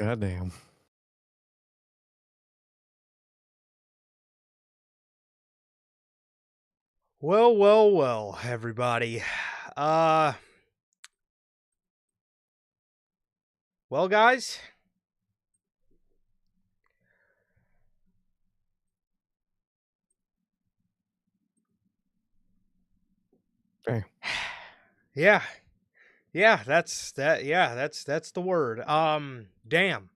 Goddamn. Well, well, well, everybody. Uh, well, guys, Hey, yeah, that's the word. Damn,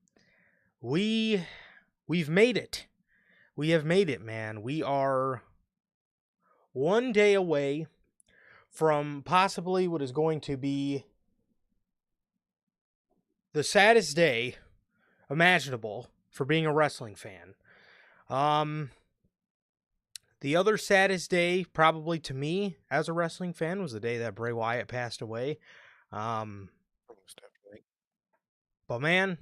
we we've made it. We have made it, man. We are one day away from possibly what is going to be the saddest day imaginable for being a wrestling fan. Um, the other saddest day, probably to me as a wrestling fan, was the day that Bray Wyatt passed away. Um, most definitely. but man,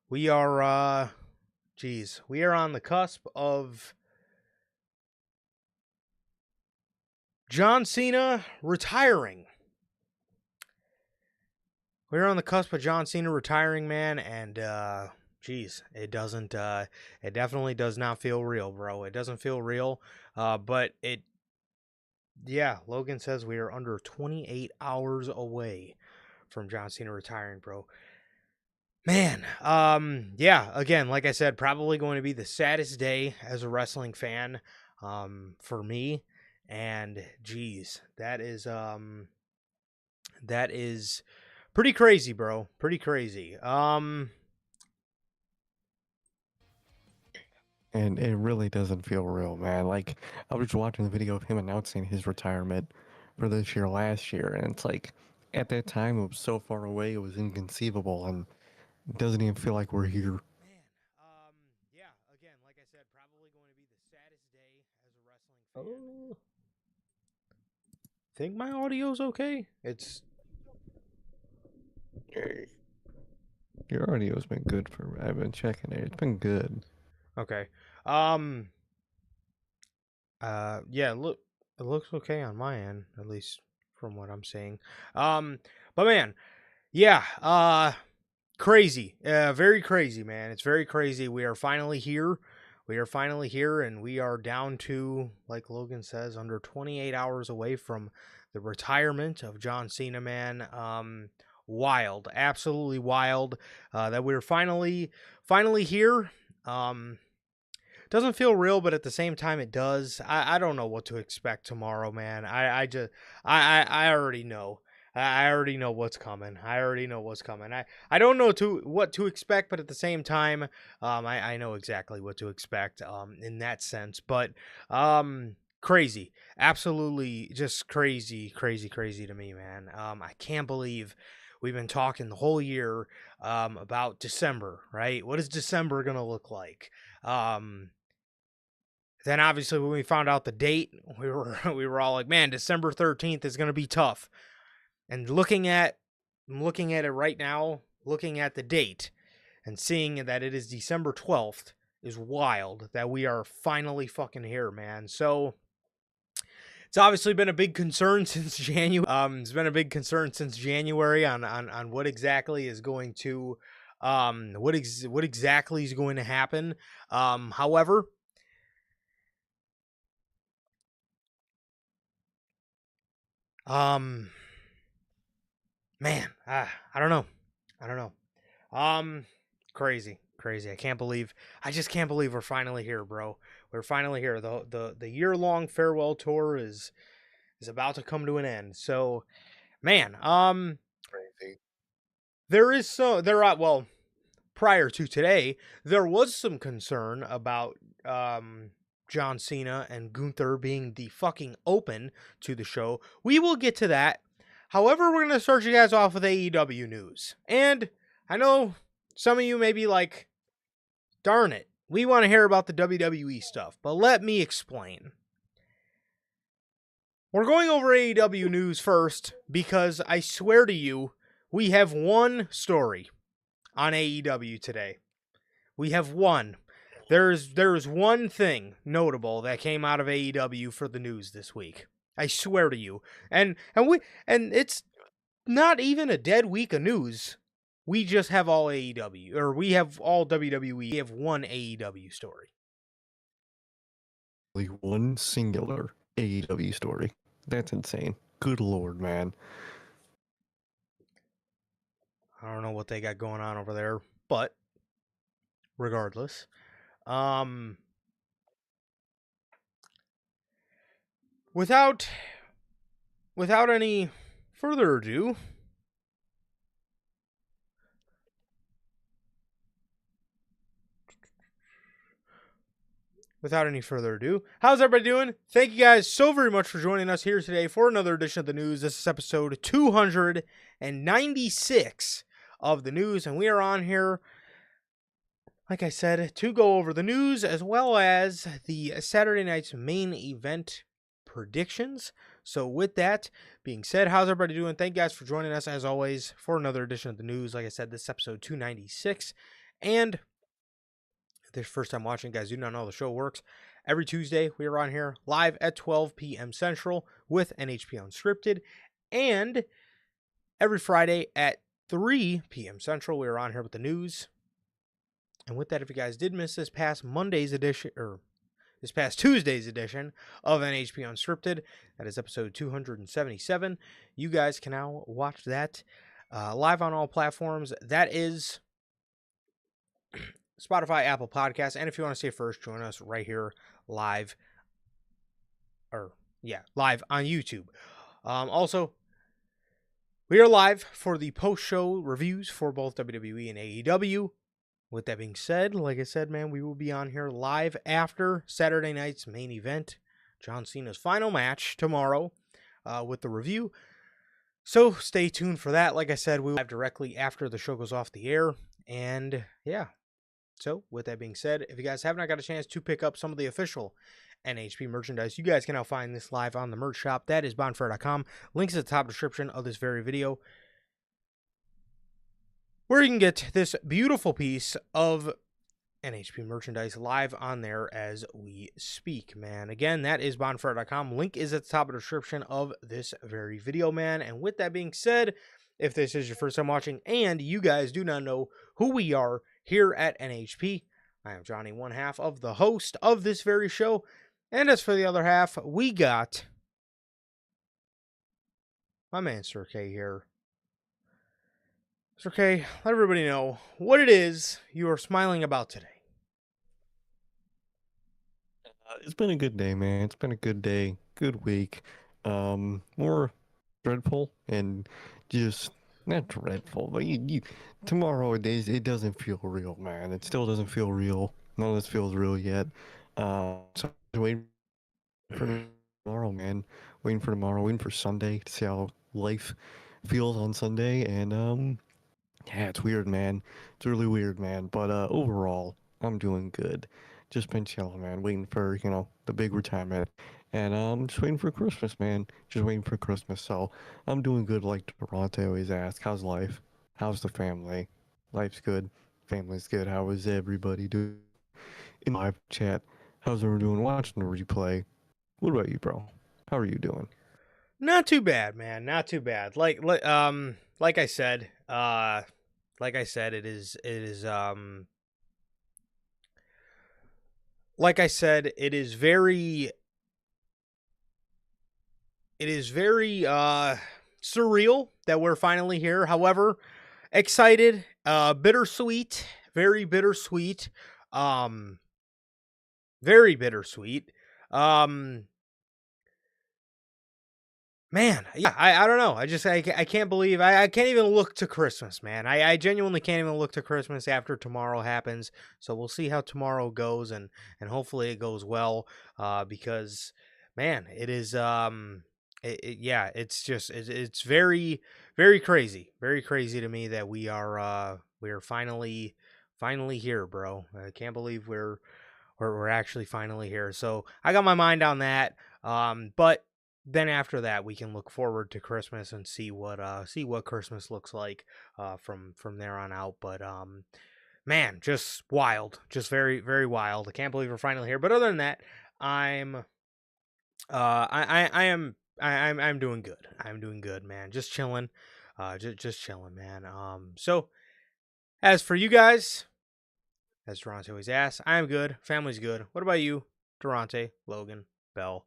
we are, we are on the cusp of John Cena retiring. We're on the cusp of John Cena retiring, man, and it doesn't, it definitely does not feel real, bro. It doesn't feel real, but yeah. Logan says we are under 28 hours away from John Cena retiring, bro. Man, yeah, again, like I said, probably going to be the saddest day as a wrestling fan, for me. And geez, that is pretty crazy, bro. Pretty crazy. And it really doesn't feel real, man. Like, I was watching the video of him announcing his retirement for this year last year, and it's like, at that time, it was so far away, it was inconceivable, and it doesn't even feel like we're here. Man, yeah, again, like I said, probably going to be the saddest day as a wrestling fan. Oh, think my audio's okay? It's Hey. Your audio's been good for, I've been checking it, it's been good. okay. Yeah, look, it looks okay on my end, at least from what I'm seeing. But man, yeah, crazy, very crazy, man. It's very crazy. We are finally here. We are finally here, and we are down to, like Logan says, under 28 hours away from the retirement of John Cena, man. Wild, absolutely wild, that we're finally here. Doesn't feel real, but at the same time, it does. I don't know what to expect tomorrow, man. I already know. I already know what's coming. I already know what's coming. I don't know what to expect, but at the same time, I know exactly what to expect. In that sense, but crazy, absolutely, just crazy, crazy, crazy to me, man. I can't believe we've been talking the whole year about December, right? What is December gonna look like? Then obviously when we found out the date, we were all like, man, December 13th is going to be tough. And I'm looking at it right now, looking at the date and seeing that it is December 12th is wild that we are finally fucking here, man. So it's obviously been a big concern since January. It's been a big concern since January on what exactly is going to what exactly is going to happen. However, um man, I don't know. I don't know. Um, crazy, crazy. I just can't believe we're finally here, bro. We're finally here. The year long farewell tour is about to come to an end. So, man, Crazy. there are well prior to today there was some concern about John Cena and Gunther being the fucking open to the show. We will get to that. However, we're going to start you guys off with AEW news. And I know some of you may be like, darn it, we want to hear about the WWE stuff. But let me explain. We're going over AEW news first because I swear to you, we have one story on AEW today. We have one. There's one thing notable that came out of AEW for the news this week. I swear to you. And it's not even a dead week of news. we just have all AEW, or we have all WWE. We have one AEW story. Only one singular AEW story. That's insane. Good lord, man. I don't know what they got going on over there, but regardless, without any further ado, how's everybody doing? Thank you guys so very much for joining us here today for another edition of the news. This is episode 296 of the news, and we are on here, like I said, to go over the news as well as the Saturday night's main event predictions. So with that being said, how's everybody doing? Thank you guys for joining us as always for another edition of the news. Like I said, this is episode 296. And if this is your first time watching, guys, do not know how the show works. Every Tuesday, we are on here live at 12 p.m. Central with NHP Unscripted. And every Friday at 3 p.m. Central, we are on here with the news. And with that, if you guys did miss this past Monday's edition, or this past Tuesday's edition of NHP Unscripted, that is episode 277, you guys can now watch that live on all platforms. That is Spotify, Apple Podcasts, and if you want to see it first, join us right here live, live on YouTube. Also, we are live for the post-show reviews for both WWE and AEW. With that being said, like I said, man, we will be on here live after Saturday night's main event, John Cena's final match tomorrow, with the review. So stay tuned for that. Like I said, we will live directly after the show goes off the air. And yeah, so with that being said, if you guys have not got a chance to pick up some of the official NHP merchandise, you guys can now find this live on the merch shop. That is bonfire.com. Links at the top description of this very video, where you can get this beautiful piece of NHP merchandise live on there as we speak, man. Again, that is bonfire.com. Link is at the top of the description of this very video, man. And with that being said, if this is your first time watching and you guys do not know who we are here at NHP, I am Johnny, one half of the host of this very show. And as for the other half, we got my man, Sir K here. Sir K, let everybody know what it is you are smiling about today. It's been a good day, man. It's been a good day, good week. More dreadful and just not dreadful, but tomorrow it doesn't feel real, man. It still doesn't feel real. None of this feels real yet. So I'm waiting for tomorrow, man. Waiting for tomorrow. Waiting for Sunday to see how life feels on Sunday, and yeah, it's weird, man. It's really weird, man. But overall, I'm doing good. Just been chilling, man. Waiting for, the big retirement. And just waiting for Christmas, man. Just waiting for Christmas. So I'm doing good, like Toronto always asks. How's life? How's the family? Life's good. Family's good. How is everybody doing in live chat? How's everyone doing watching the replay? What about you, bro? How are you doing? Not too bad, man. Not too bad. Like I said, it is very surreal that we're finally here. However, excited, bittersweet, very bittersweet, very bittersweet. Man, yeah, I don't know. I can't believe I can't even look to Christmas, man. I genuinely can't even look to Christmas after tomorrow happens. So we'll see how tomorrow goes, and hopefully it goes well. Because man, it is it's very crazy, very crazy to me that we are finally here, bro. I can't believe we're actually finally here. So I got my mind on that. But then after that, we can look forward to Christmas and see what Christmas looks like from there on out. But man, just wild, just very very wild. I can't believe we're finally here. But other than that, I'm doing good. I'm doing good, man. Just chilling, just chilling, man. So As for you guys, as Durante always asks, I am good. Family's good. What about you, Durante, Logan, Bell?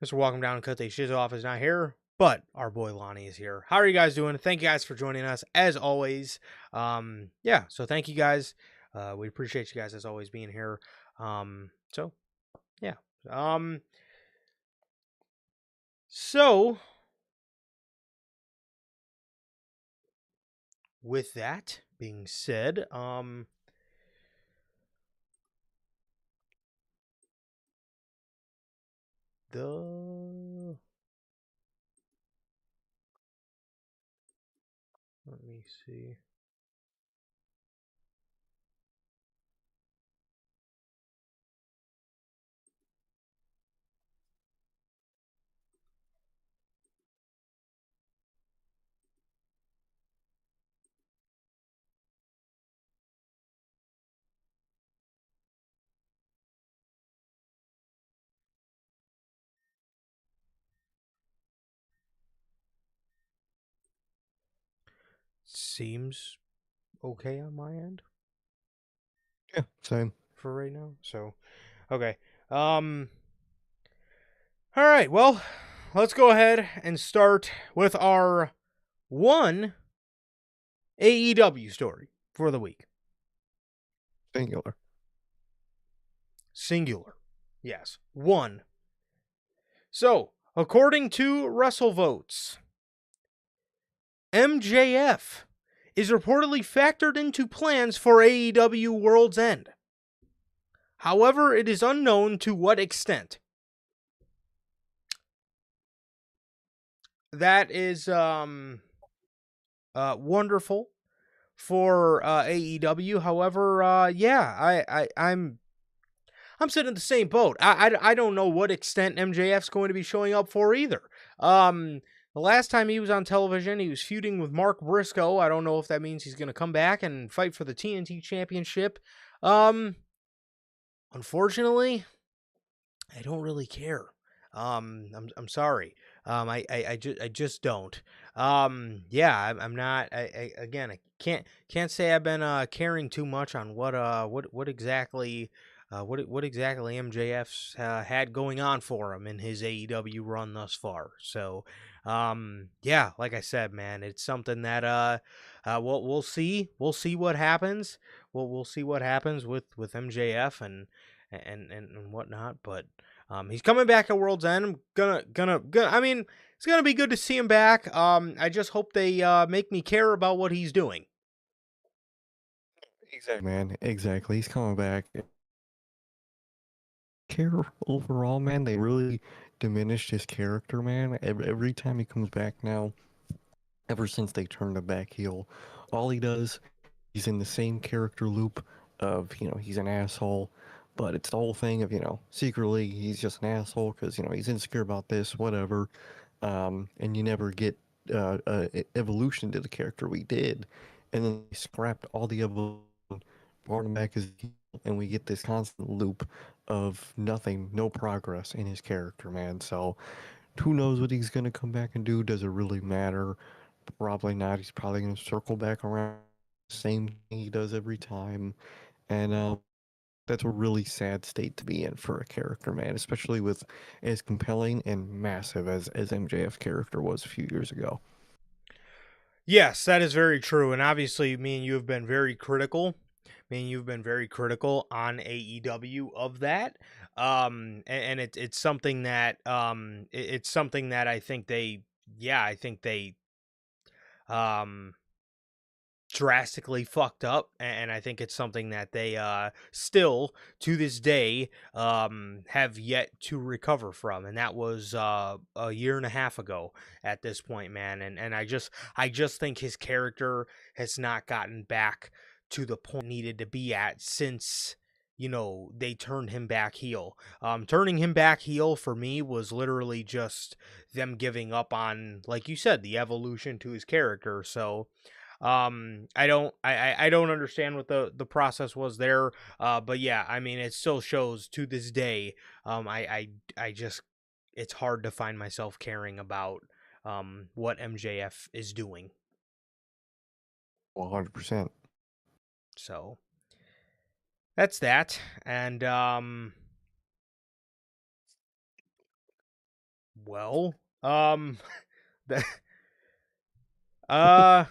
Mr. Welcome Down and Cut the Shiz Off is not here, but our boy Lonnie is here. How are you guys doing? Thank you guys for joining us as always. Yeah, so thank you guys. We appreciate you guys as always being here. So yeah. So with that being said, the let me see. Seems okay on my end Yeah, same. for right now. So, okay. Um all right. Well, let's go ahead and start with our one AEW story for the week. Singular. Singular. Yes. One. So, according to WrestleVotes, MJF is reportedly factored into plans for AEW World's End. However, it is unknown to what extent. That is wonderful for AEW. However, yeah, I'm sitting in the same boat. I don't know what extent MJF's going to be showing up for either. The last time he was on television, he was feuding with Mark Briscoe. I don't know if that means he's going to come back and fight for the TNT Championship. Unfortunately, I don't really care. I'm sorry. I just don't. Yeah, I'm not. Again, I can't say I've been caring too much on what exactly what exactly MJF's had going on for him in his AEW run thus far. So, yeah, like I said, man, it's something that we'll see. We'll see what happens. We'll see what happens with MJF and whatnot. But he's coming back at World's End. I'm gonna. I mean, it's gonna be good to see him back. I just hope they make me care about what he's doing. Exactly, man. Exactly. He's coming back. Care overall, man. They really diminished his character, man. Every time he comes back now, ever since they turned him back heel, all he does, he's in the same character loop of, he's an asshole, but it's the whole thing of, secretly he's just an asshole because, he's insecure about this, whatever. And you never get evolution to the character we did. And then they scrapped all the evolution, brought him back as heel, and we get this constant loop of nothing, no progress in his character, man. So who knows what he's going to come back and do? Does it really matter? Probably not. He's probably going to circle back around the same thing he does every time. And that's a really sad state to be in for a character, man, especially with as compelling and massive as MJF character was a few years ago. Yes, that is very true. And obviously, me and you have been very critical. Me and you've been very critical on AEW of that. And it's something that it's something that I think they um drastically fucked up, and I think it's something that they still to this day have yet to recover from, and that was a year and a half ago at this point, man. And I just think his character has not gotten back to the point needed to be at since they turned him back heel. Turning him back heel for me was literally just them giving up on, like you said, the evolution to his character. So I don't understand what the process was there. But yeah, I mean, it still shows to this day. I just it's hard to find myself caring about what MJF is doing. 100%. So that's that. And well, that uh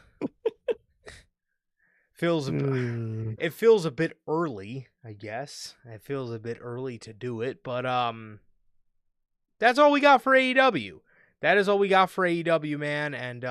feels it feels a bit early, I guess. It feels a bit early to do it, but that's all we got for AEW. That is all we got for AEW, man. And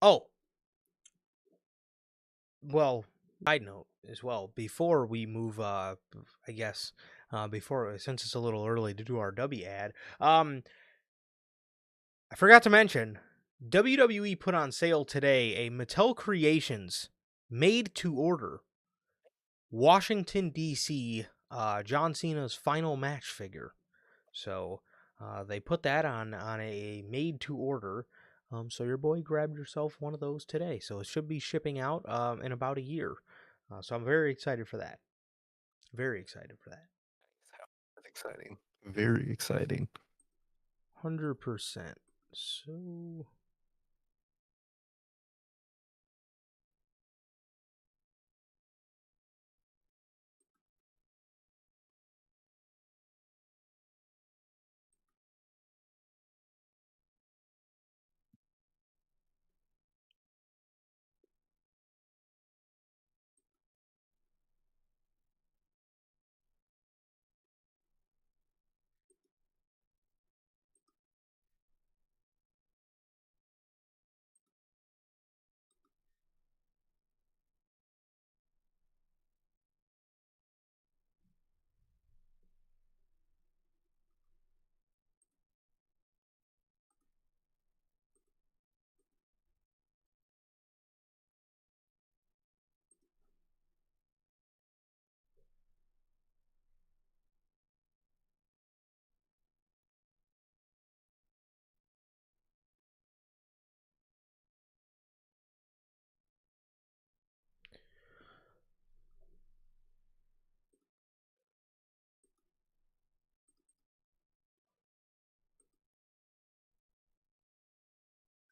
oh, well, side note as well. Before we move, I guess, before since it's a little early to do our W ad, I forgot to mention WWE put on sale today a Mattel Creations made to order Washington D.C. John Cena's final match figure. So they put that on a made to order. So your boy grabbed yourself one of those today. So it should be shipping out in about a year. So I'm very excited for that. Very excited for that. That's exciting. Very exciting. 100%. So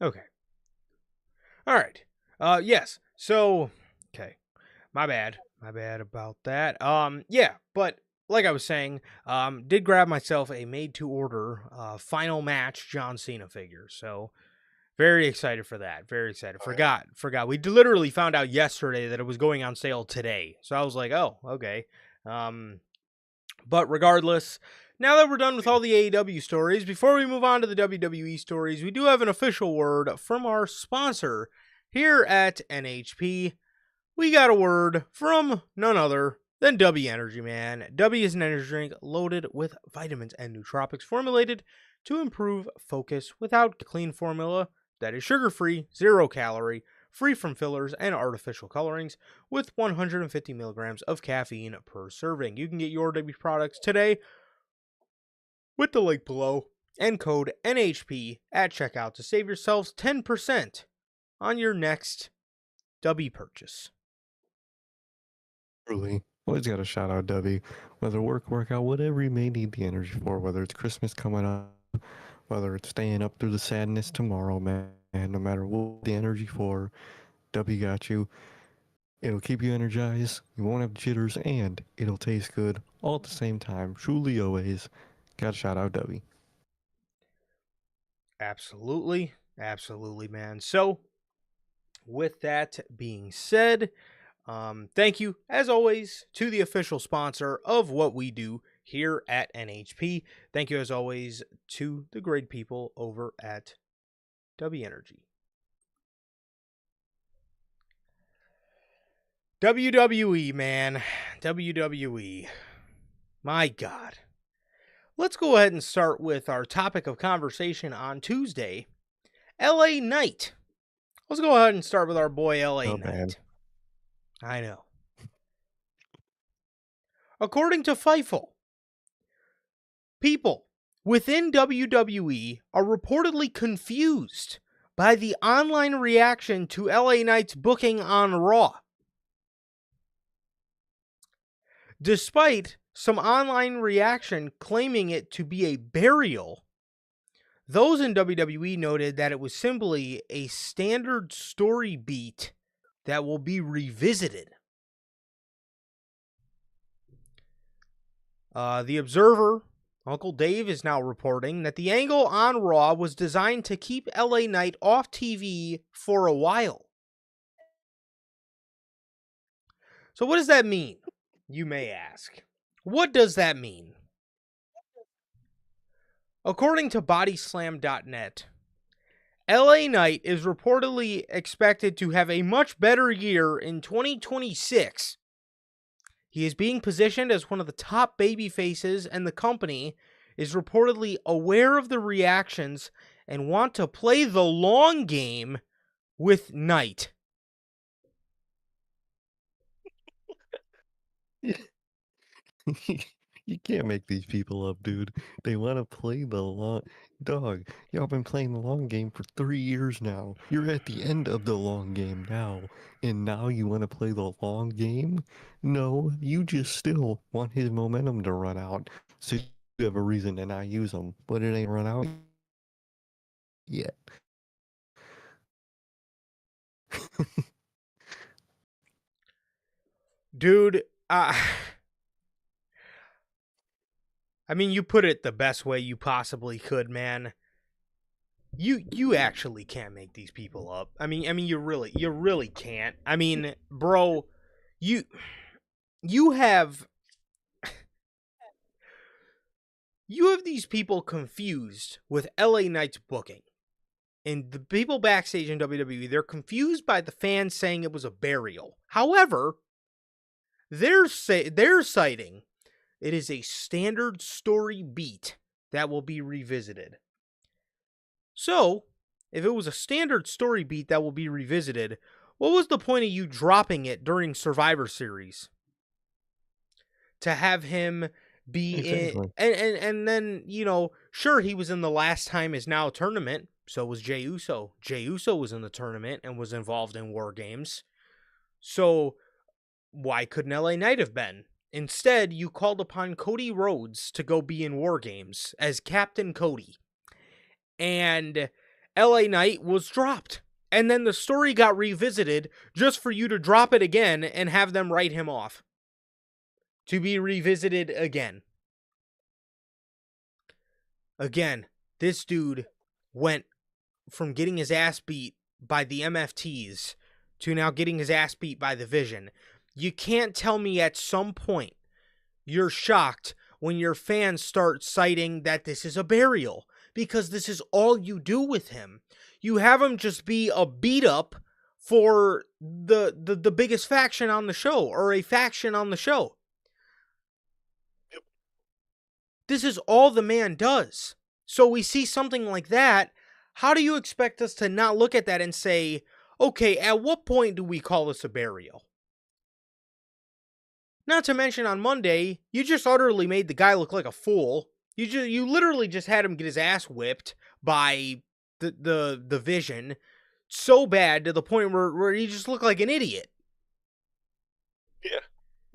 okay. All right. Yes. So okay. My bad. My bad about that. Yeah, but like I was saying, did grab myself a made to order final match John Cena figure. So very excited for that. Very excited. Oh, yeah. Forgot. We literally found out yesterday that it was going on sale today. So I was like, oh, okay. But regardless, now that we're done with all the AEW stories, before we move on to the WWE stories, we do have an official word from our sponsor here at NHP. We got a word from none other than W Energy, man. W is an energy drink loaded with vitamins and nootropics formulated to improve focus without a clean formula that is sugar-free, 0 calorie, free from fillers and artificial colorings, with 150 milligrams of caffeine per serving. You can get your W products today with the link below and code NHP at checkout to save yourselves 10% on your next W purchase. Truly. Always got to shout out Dubby. Whether workout, whatever you may need the energy for, whether it's Christmas coming up, whether it's staying up through the sadness tomorrow, man, no matter what the energy for, W got you. It'll keep you energized, you won't have jitters, and it'll taste good all at the same time. Truly always. Gotta shout out W. Absolutely. Absolutely, man. So, with that being said, thank you, as always, to the official sponsor of what we do here at NHP. Thank you, as always, to the great people over at W Energy. WWE, man. WWE. My God. Let's go ahead and start with our topic of conversation on Tuesday, LA Knight. Let's go ahead and start with our boy LA Oh, Knight. man. I know. According to Fightful, people within WWE are reportedly confused by the online reaction to LA Knight's booking on Raw. Despite some online reaction claiming it to be a burial, those in WWE noted that it was simply a standard story beat that will be revisited. The Observer, Uncle Dave, is now reporting that the angle on Raw was designed to keep LA Knight off TV for a while. So, what does that mean? You may ask. What does that mean? According to Bodyslam.net, LA Knight is reportedly expected to have a much better year in 2026. He is being positioned as one of the top baby faces, and the company is reportedly aware of the reactions and want to play the long game with Knight. You can't make these people up, dude. They want to play the long dog. Y'all been playing the long game for 3 years now. You're at the end of the long game now, and now you want to play the long game? No, you just still want his momentum to run out, so you have a reason to not use him. But it ain't run out yet. Dude, I mean, you put it the best way you possibly could, man. You actually can't make these people up. I mean, you really can't. I mean, bro, you have these people confused with LA Knight's booking. And the people backstage in WWE, they're confused by the fans saying it was a burial. However, they're citing it is a standard story beat that will be revisited. So, if it was a standard story beat that will be revisited, what was the point of you dropping it during Survivor Series? To have him be Exactly. and then, sure, he was in the Last Time Is Now tournament. So was Jey Uso. Jey Uso was in the tournament and was involved in War Games. So why couldn't LA Knight have been? Instead, you called upon Cody Rhodes to go be in War Games as Captain Cody. And LA Knight was dropped. And then the story got revisited just for you to drop it again and have them write him off. To be revisited again. Again, this dude went from getting his ass beat by the MFTs to now getting his ass beat by the Vision. You can't tell me at some point you're shocked when your fans start citing that this is a burial, because this is all you do with him. You have him just be a beat up for the biggest faction on the show, or a faction on the show. This is all the man does. So we see something like that. How do you expect us to not look at that and say, okay, at what point do we call this a burial? Not to mention, on Monday, you just utterly made the guy look like a fool. You literally just had him get his ass whipped by the Vision so bad to the point where he just looked like an idiot. Yeah.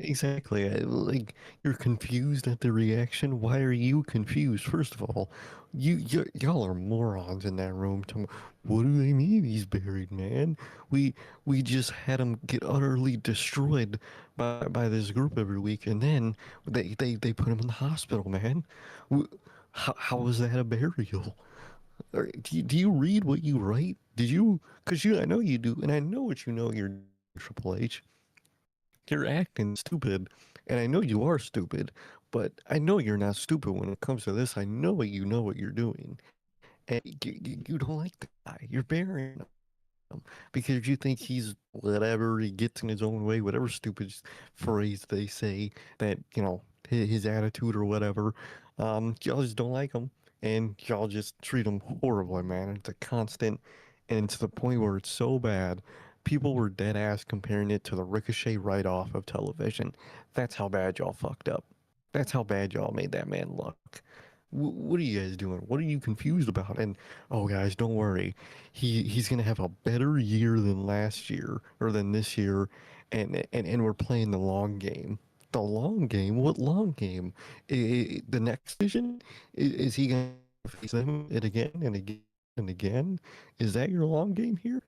Exactly. Like, you're confused at the reaction. Why are you confused? First of all, y'all are morons in that room. What do they mean he's buried, man? We just had him get utterly destroyed by this group every week, and then they put him in the hospital, man. How was that a burial? Or, do you read what you write? Did you? Because I know you do, and I know what you know. You're Triple H. You're acting stupid, and I know you are stupid, but I know you're not stupid when it comes to this. I know you know what you're doing, and you don't like the guy. You're burying him because you think he's whatever. He gets in his own way, whatever stupid phrase they say that his attitude or whatever. Y'all just don't like him, and y'all just treat him horribly, man. It's a constant, and to the point where it's so bad. People were dead ass comparing it to the Ricochet write off of television. That's how bad y'all fucked up. That's how bad y'all made that man look. What are you guys doing? What are you confused about? And oh, guys, don't worry. He's gonna have a better year than last year or than this year, and we're playing the long game. The long game? What long game? The next vision? Is he gonna face them it again and again and again? Is that your long game here?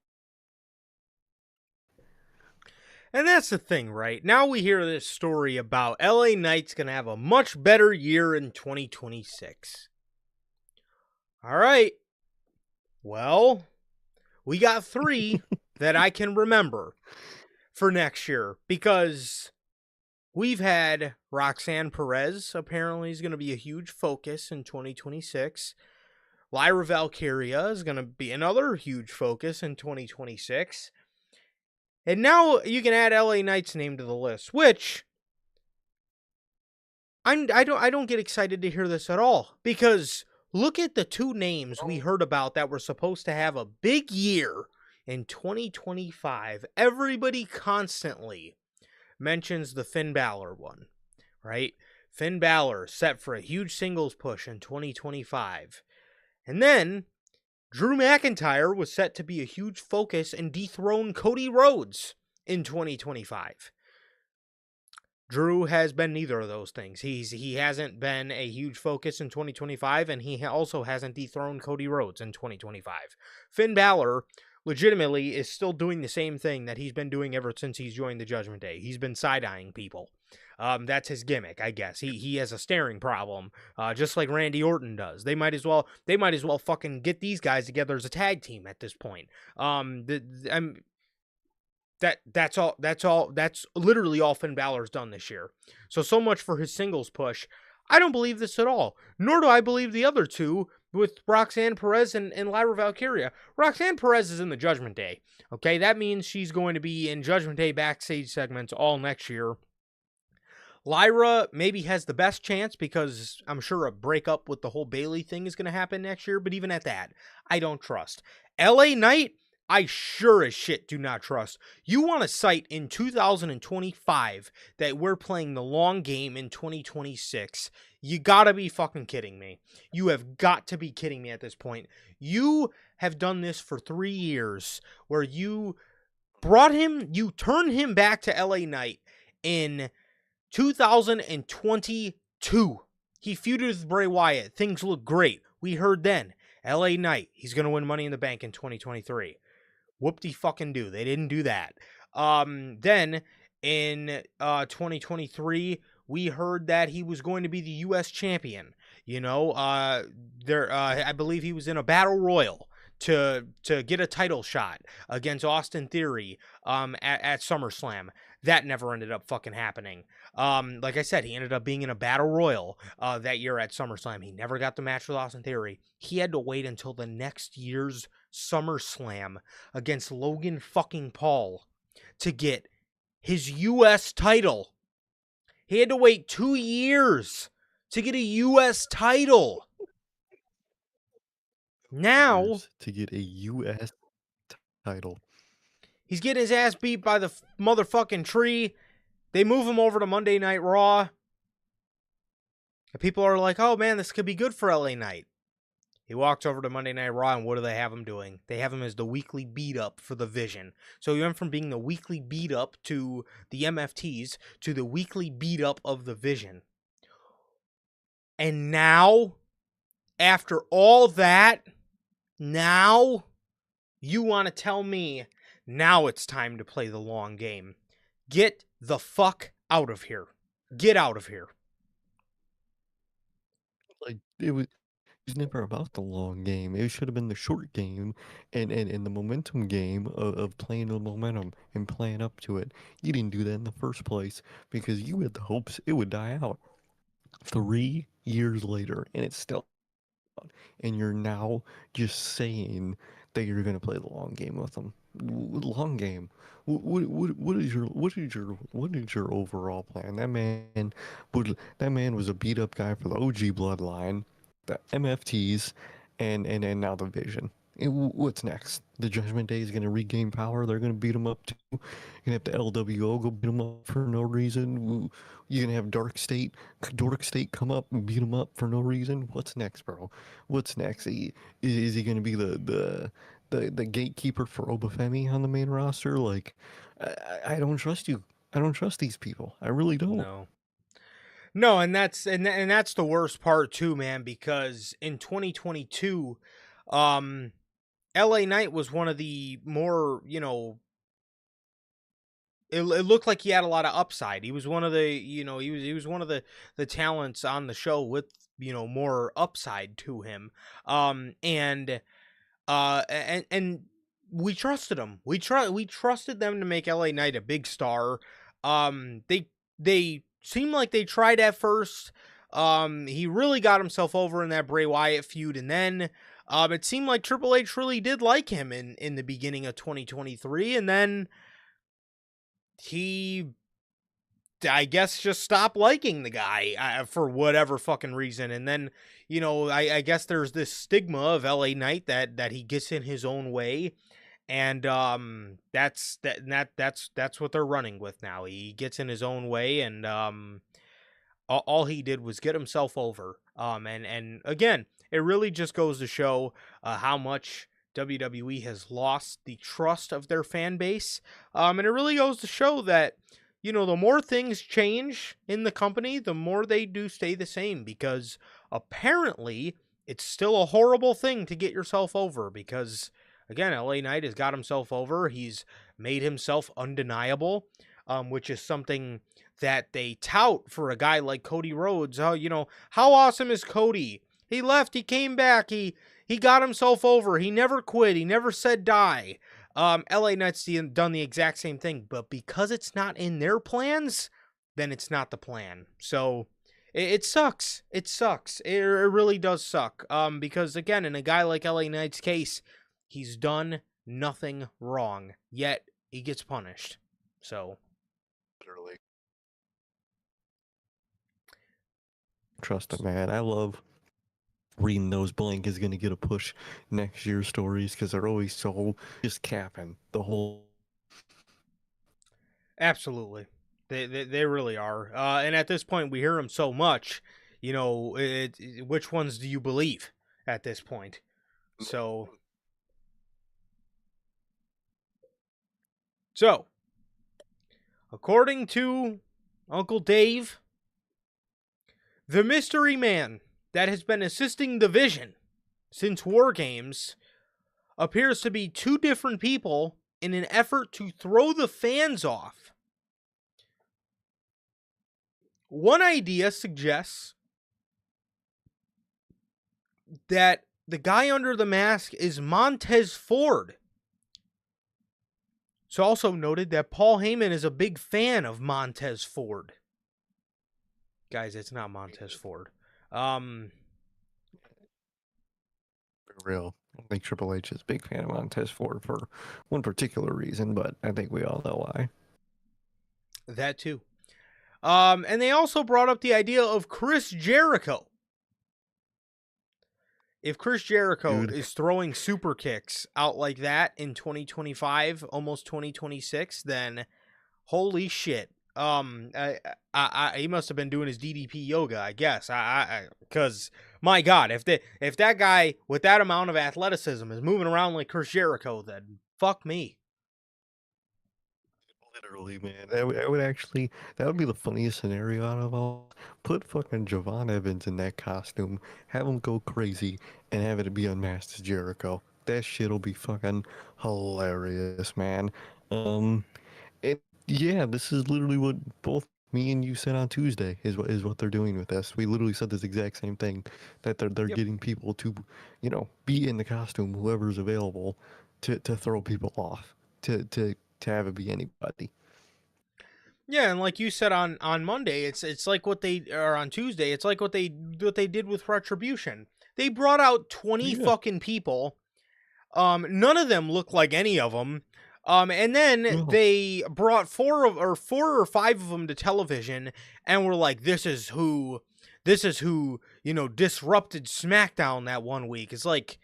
And that's the thing, right? Now we hear this story about LA Knight's going to have a much better year in 2026. All right. Well, we got 3 that I can remember for next year because we've had Roxanne Perez apparently is going to be a huge focus in 2026. Lyra Valkyria is going to be another huge focus in 2026. And now you can add LA Knight's name to the list, which I don't get excited to hear this at all because look at the 2 names we heard about that were supposed to have a big year in 2025. Everybody constantly mentions the Finn Balor one, right? Finn Balor set for a huge singles push in 2025. And then Drew McIntyre was set to be a huge focus and dethrone Cody Rhodes in 2025. Drew has been neither of those things. He hasn't been a huge focus in 2025, and he also hasn't dethroned Cody Rhodes in 2025. Finn Balor legitimately is still doing the same thing that he's been doing ever since he's joined the Judgment Day. He's been side-eyeing people. That's his gimmick, I guess. He has a staring problem, just like Randy Orton does. They might as well fucking get these guys together as a tag team at this point. That's literally all Finn Balor's done this year. So much for his singles push. I don't believe this at all. Nor do I believe the other 2 with Roxanne Perez and Lyra Valkyria. Roxanne Perez is in the Judgment Day. Okay, that means she's going to be in Judgment Day backstage segments all next year. Lyra maybe has the best chance because I'm sure a breakup with the whole Bayley thing is going to happen next year. But even at that, I don't trust. LA Knight, I sure as shit do not trust. You want to cite in 2025 that we're playing the long game in 2026. You gotta be fucking kidding me. You have got to be kidding me at this point. You have done this for 3 years where you turned him back to LA Knight in 2022. He feuded with Bray Wyatt. Things look great. We heard then. LA Knight, he's going to win Money in the Bank in 2023. Whoop-de-fucking-do. They didn't do that. Then, in 2023, we heard that he was going to be the U.S. champion. I believe he was in a battle royal to get a title shot against Austin Theory at SummerSlam. That never ended up fucking happening. Like I said, he ended up being in a battle royal that year at SummerSlam. He never got the match with Austin Theory. He had to wait until the next year's SummerSlam against Logan fucking Paul to get his U.S. title. He had to wait 2 years to get a U.S. title. Now, to get a U.S. title. He's getting his ass beat by the motherfucking tree. They move him over to Monday Night Raw. And people are like, oh man, this could be good for LA Knight. He walks over to Monday Night Raw, and what do they have him doing? They have him as the weekly beat-up for the Vision. So he went from being the weekly beat-up to the MFTs to the weekly beat-up of the Vision. And now, after all that, now you want to tell me now it's time to play the long game. Get the fuck out of here. Get out of here. Like, it was never about the long game. It should have been the short game and the momentum game of playing the momentum and playing up to it. You didn't do that in the first place because you had the hopes it would die out. 3 years later, and it's still out. And you're now just saying that you're going to play the long game with them. Long game. What is your overall plan? That man was a beat up guy for the OG bloodline, the MFTs, and now the Vision. What's next? The Judgment Day is going to regain power. They're going to beat them up too. You're going to have the LWO go beat them up for no reason. You're going to have Dark State come up and beat them up for no reason. What's next, bro? What's next? Is he going to be the gatekeeper for Obafemi on the main roster? Like, I don't trust you. I don't trust these people. I really don't. No. No, and that's the worst part too, man, because in 2022, LA Knight was one of the more, it looked like he had a lot of upside. He was one of the, he was one of the talents on the show with, more upside to him. And we trusted him. We trusted them to make LA Knight a big star. They seemed like they tried at first. He really got himself over in that Bray Wyatt feud, and then it seemed like Triple H really did like him in the beginning of 2023, and then he, I guess, just stopped liking the guy for whatever fucking reason. And then, I guess there's this stigma of LA Knight that he gets in his own way. And that's what they're running with now. He gets in his own way, and all he did was get himself over. And again, it really just goes to show how much WWE has lost the trust of their fan base. And it really goes to show that, the more things change in the company, the more they do stay the same, because apparently it's still a horrible thing to get yourself over, because again, LA Knight has got himself over. He's made himself undeniable, which is something that they tout for a guy like Cody Rhodes. Oh, how awesome is Cody? He left, he came back, he got himself over. He never quit. He never said die. LA Knight's done the exact same thing, but because it's not in their plans, then it's not the plan. So it sucks. It sucks. It really does suck. Because again, in a guy like LA Knight's case, he's done nothing wrong, yet he gets punished. So Literally. Trust him, man. I love reading those blank is going to get a push next year's stories because they're always so just capping the whole. absolutely, they really are. And at this point, we hear them so much. Which ones do you believe at this point? So according to Uncle Dave, the mystery man that has been assisting the Vision since War Games appears to be two different people in an effort to throw the fans off. One idea suggests that the guy under the mask is Montez Ford. It's also noted that Paul Heyman is a big fan of Montez Ford. Guys, it's not Montez Ford. For real. I think Triple H is a big fan of Montez Ford for one particular reason, but I think we all know why. That too. And they also brought up the idea of Chris Jericho. If Chris Jericho is throwing super kicks out like that in 2025, almost 2026, then holy shit. He must have been doing his DDP yoga, I guess. Because my God, if that guy with that amount of athleticism is moving around like Chris Jericho, then fuck me. Literally, man. That would be the funniest scenario out of all. Put fucking Javon Evans in that costume, have him go crazy, and have it be unmasked as Jericho. That shit'll be fucking hilarious, man. Um, yeah, this is literally what both me and you said on Tuesday is what they're doing with this. We literally said this exact same thing, that they're Yep. getting people to, be in the costume, whoever's available, to throw people off, to have it be anybody. Yeah, and like you said on Monday, it's like what they or on Tuesday, it's like what they did with Retribution. They brought out 20 Yeah. fucking people. None of them look like any of them. And then No. they brought four or five of them to television, and were like, this is who, disrupted SmackDown that one week. It's like,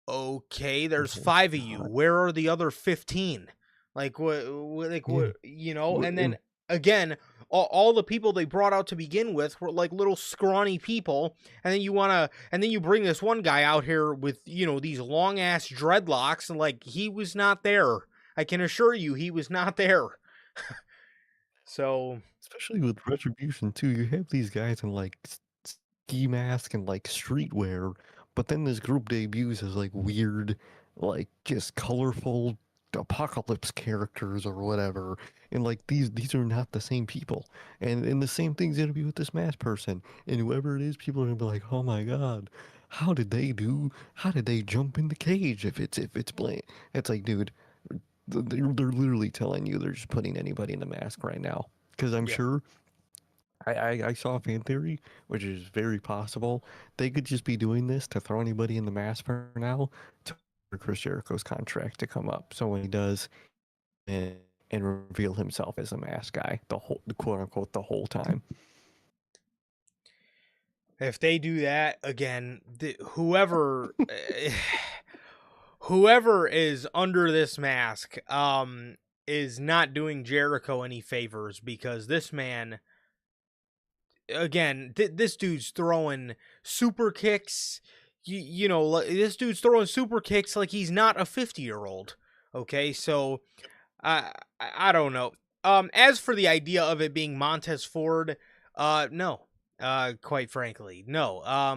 Okay, there's Oh 5 of you. God. Where are the other 15? Like Yeah. and then And again, all the people they brought out to begin with were like little scrawny people, and then you bring this one guy out here with, these long ass dreadlocks, and like he was not there. I can assure you he was not there. So, especially with Retribution too, you have these guys in like ski mask and like streetwear, but then this group debuts as like weird, like just colorful apocalypse characters or whatever, and like these are not the same people, and the same thing's gonna be with this masked person, and whoever it is, people are gonna be like, oh my god, how did they jump in the cage if it's blank? It's like, dude, they're literally telling you they're just putting anybody in the mask right now. Because I'm yeah. sure I saw a fan theory, which is very possible. They could just be doing this to throw anybody in the mask for now to for Chris Jericho's contract to come up. So when he does and, and reveal himself as a mask guy, the quote unquote, the whole time. If they do that again, whoever is under this mask is not doing Jericho any favors, because this man, again, this dude's throwing super kicks. This dude's throwing super kicks like he's not a 50-year-old. Okay, so I don't know. As for the idea of it being Montez Ford, no. Quite frankly, no. I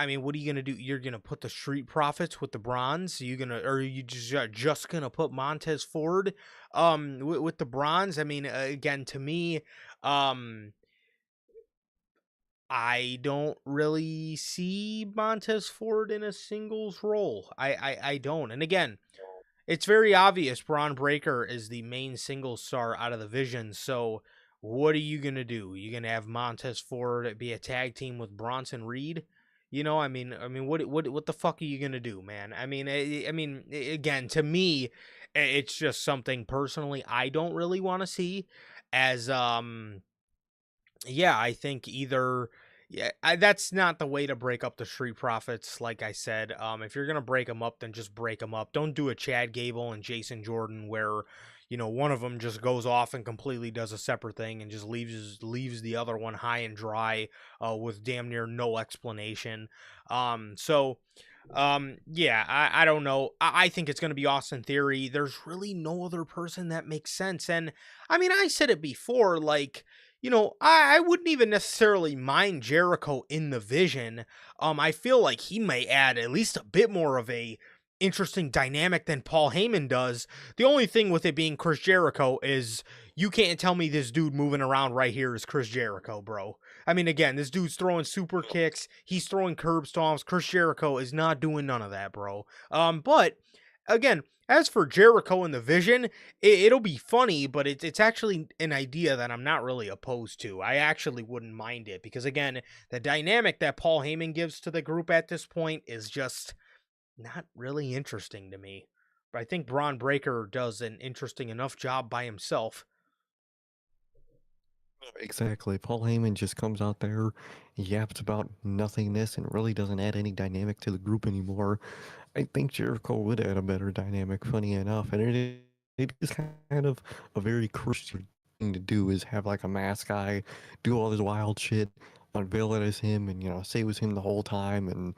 mean, what are you gonna do? You're gonna put the Street Profits with the Bronze? Or are you just gonna put Montez Ford, with the Bronze? I mean, again, to me, um, I don't really see Montez Ford in a singles role. I don't. And again, it's very obvious Braun Breaker is the main single star out of the Vision. So what are you gonna do? You gonna have Montez Ford be a tag team with Bronson Reed? What the fuck are you gonna do, man? Again, to me, it's just something personally I don't really want to see. As Yeah, I think either. Yeah, that's not the way to break up the Street Profits. Like I said, if you're gonna break them up, then just break them up. Don't do a Chad Gable and Jason Jordan where, one of them just goes off and completely does a separate thing and just leaves the other one high and dry, with damn near no explanation. Yeah, I don't know. I think it's gonna be Austin Theory. There's really no other person that makes sense, and I mean, I said it before, like. I wouldn't even necessarily mind Jericho in the Vision. I feel like he may add at least a bit more of a interesting dynamic than Paul Heyman does. The only thing with it being Chris Jericho is you can't tell me this dude moving around right here is Chris Jericho, bro. I mean, again, this dude's throwing super kicks, he's throwing curb stomps. Chris Jericho is not doing none of that, bro. But again, as for Jericho and the Vision, it'll be funny, but it's actually an idea that I'm not really opposed to. I actually wouldn't mind it because, again, the dynamic that Paul Heyman gives to the group at this point is just not really interesting to me. But I think Braun Breaker does an interesting enough job by himself. Exactly. Paul Heyman just comes out there, yaps about nothingness, and really doesn't add any dynamic to the group anymore. I think Jericho would add a better dynamic, funny enough, and it is kind of a very Christian thing to do is have like a mask guy do all this wild shit, unveil it as him, and say it was him the whole time, and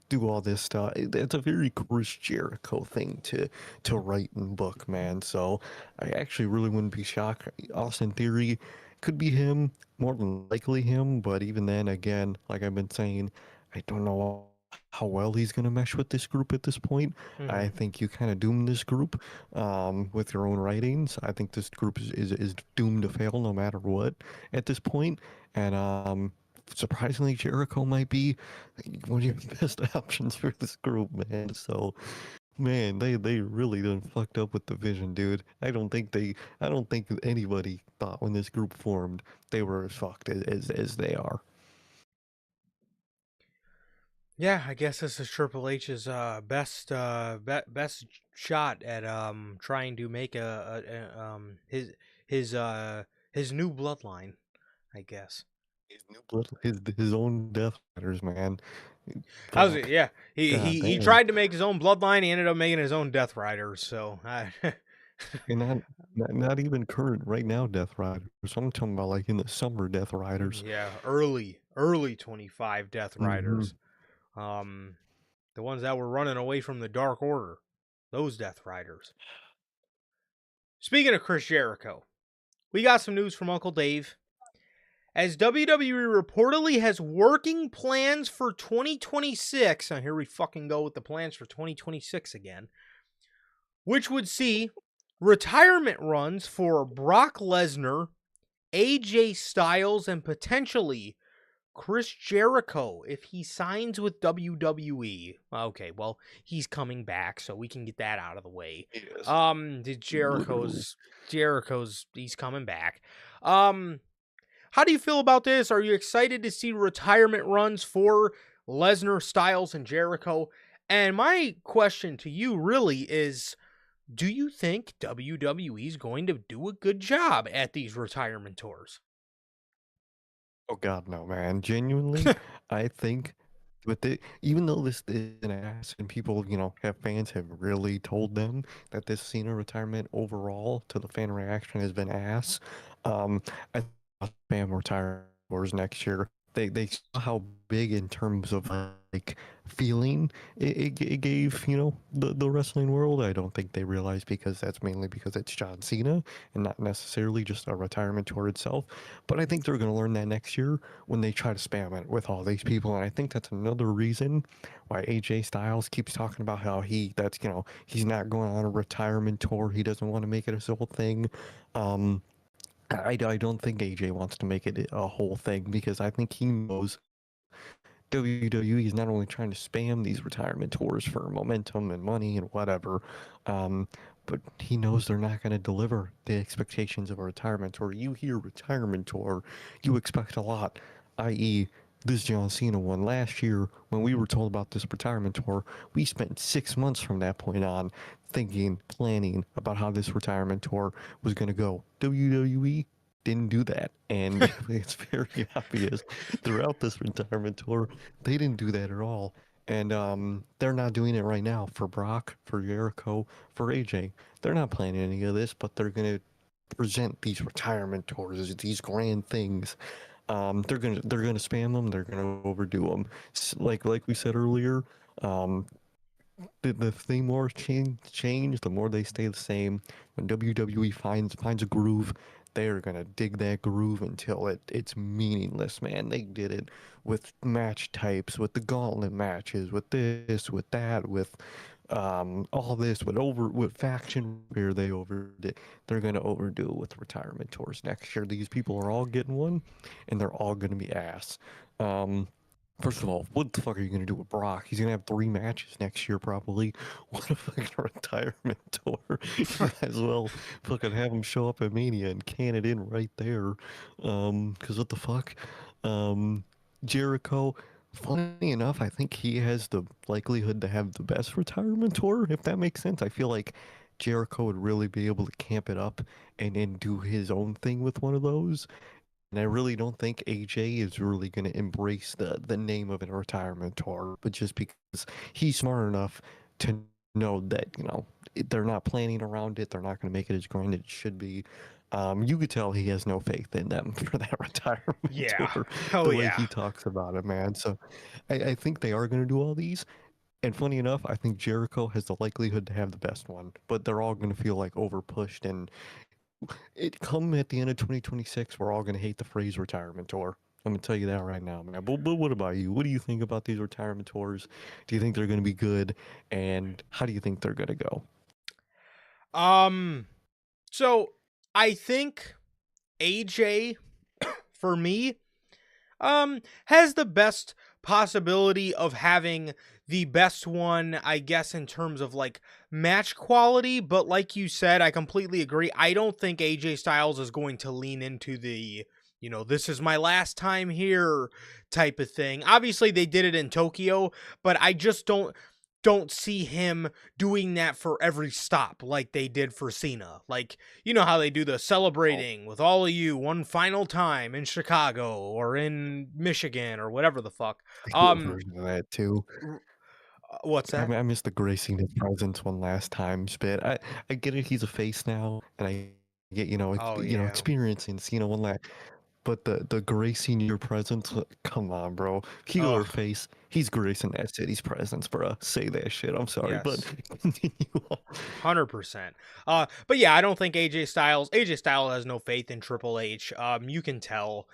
do all this stuff. It's a very Chris Jericho thing to write and book, man. So I actually really wouldn't be shocked. Austin Theory could be him, more than likely him, but even then, again, like I've been saying, I don't know how well he's going to mesh with this group at this point. Hmm. I think you kind of doomed this group with your own writings. I think this group is doomed to fail no matter what at this point. And surprisingly, Jericho might be one of your best options for this group, man. So, man, they really done fucked up with the Vision, dude. I don't think anybody thought when this group formed they were as fucked as they are. Yeah, I guess this is Triple H's best shot at trying to make his new bloodline, I guess. his new blood, his own Death Riders, man. How's it? Fuck. Yeah, God he damn. tried to make his own bloodline. He ended up making his own Death Riders. So And not even current right now Death Riders. I'm talking about like in the summer Death Riders. yeah, early 25 Death Hmm. Riders. Um, the ones that were running away from the Dark Order, those Death Riders. Speaking of Chris Jericho, we got some news from Uncle Dave. As WWE reportedly has working plans for 2026, and here we fucking go with the plans for 2026 again, which would see retirement runs for Brock Lesnar, AJ Styles, and potentially Chris Jericho if he signs with WWE. Okay, well, he's coming back, so we can get that out of the way. Yes. Literally. Jericho's he's coming back. How do you feel about this? Are you excited to see retirement runs for Lesnar, Styles, and Jericho? And my question to you really is, do you think WWE is going to do a good job at these retirement tours? Oh God, no, man. Genuinely, I think with it, even though this is an ass, and people, have fans have really told them that this Cena retirement overall to the fan reaction has been ass. I thought fan retire wars next year. They saw how big in terms of like feeling it gave the wrestling world. I don't think they realized because that's mainly because it's John Cena and not necessarily just a retirement tour itself. But I think they're going to learn that next year when they try to spam it with all these people. And I think that's another reason why AJ Styles keeps talking about how he's not going on a retirement tour. He doesn't want to make it his whole thing. Um, I don't think AJ wants to make it a whole thing because I think he knows WWE is not only trying to spam these retirement tours for momentum and money and whatever, um, but he knows they're not going to deliver the expectations of a retirement tour. You hear retirement tour, you expect a lot, i.e., this John Cena one last year when we were told about this retirement tour, we spent 6 months from that point on thinking, planning about how this retirement tour was going to go. WWE didn't do that, and it's very obvious throughout this retirement tour they didn't do that at all. And they're not doing it right now for Brock, for Jericho, for AJ. They're not planning any of this, but they're gonna present these retirement tours as these grand things. They're gonna spam them. They're gonna overdo them. Like we said earlier, um, the thing more change, the more they stay the same. When WWE finds a groove, they are gonna dig that groove until it's meaningless, man. They did it with match types, with the gauntlet matches, with this, with that, with all this, with faction where they overdid it. They're gonna overdo it with retirement tours next year. These people are all getting one, and they're all gonna be ass. Um, First of all, what the fuck are you gonna do with Brock? He's gonna have 3 matches next year, probably. What a fucking retirement tour! You might as well fucking have him show up at Mania and can it in right there. Cause what the fuck? Um, Jericho. Funny enough, I think he has the likelihood to have the best retirement tour, if that makes sense. I feel like Jericho would really be able to camp it up and then do his own thing with one of those. And I really don't think AJ is really going to embrace the name of a retirement tour, but just because he's smart enough to know that, they're not planning around it, they're not going to make it as grand as it should be. You could tell he has no faith in them for that retirement Yeah. tour, Oh the way yeah. he talks about it, man. So I think they are going to do all these. And funny enough, I think Jericho has the likelihood to have the best one, but they're all going to feel like over pushed and it come at the end of 2026, we're all gonna hate the phrase retirement tour. I'm gonna tell you that right now, man. But what about you? What do you think about these retirement tours? Do you think they're gonna be good? And how do you think they're gonna go? Um so I think AJ for me has the best possibility of having the best one, I guess, in terms of like match quality. But like you said, I completely agree. I don't think AJ Styles is going to lean into the, this is my last time here type of thing. Obviously, they did it in Tokyo, but I just don't. don't see him doing that for every stop like they did for Cena. Like, you know how they do the Oh, celebrating with all of you one final time in Chicago or in Michigan or whatever the fuck. they do a Um, version of that too. what's I that? mean, I missed the gracing his presence one last time bit. I get it, he's a face now, and I get, Oh yeah. experiencing Cena one last. But the gracing your presence, come on, bro. Heel or Ugh. face, he's gracing that city's presence, bro. Say that shit. I'm sorry, but Yes. continue on. 100%. But yeah, I don't think AJ Styles has no faith in Triple H. You can tell.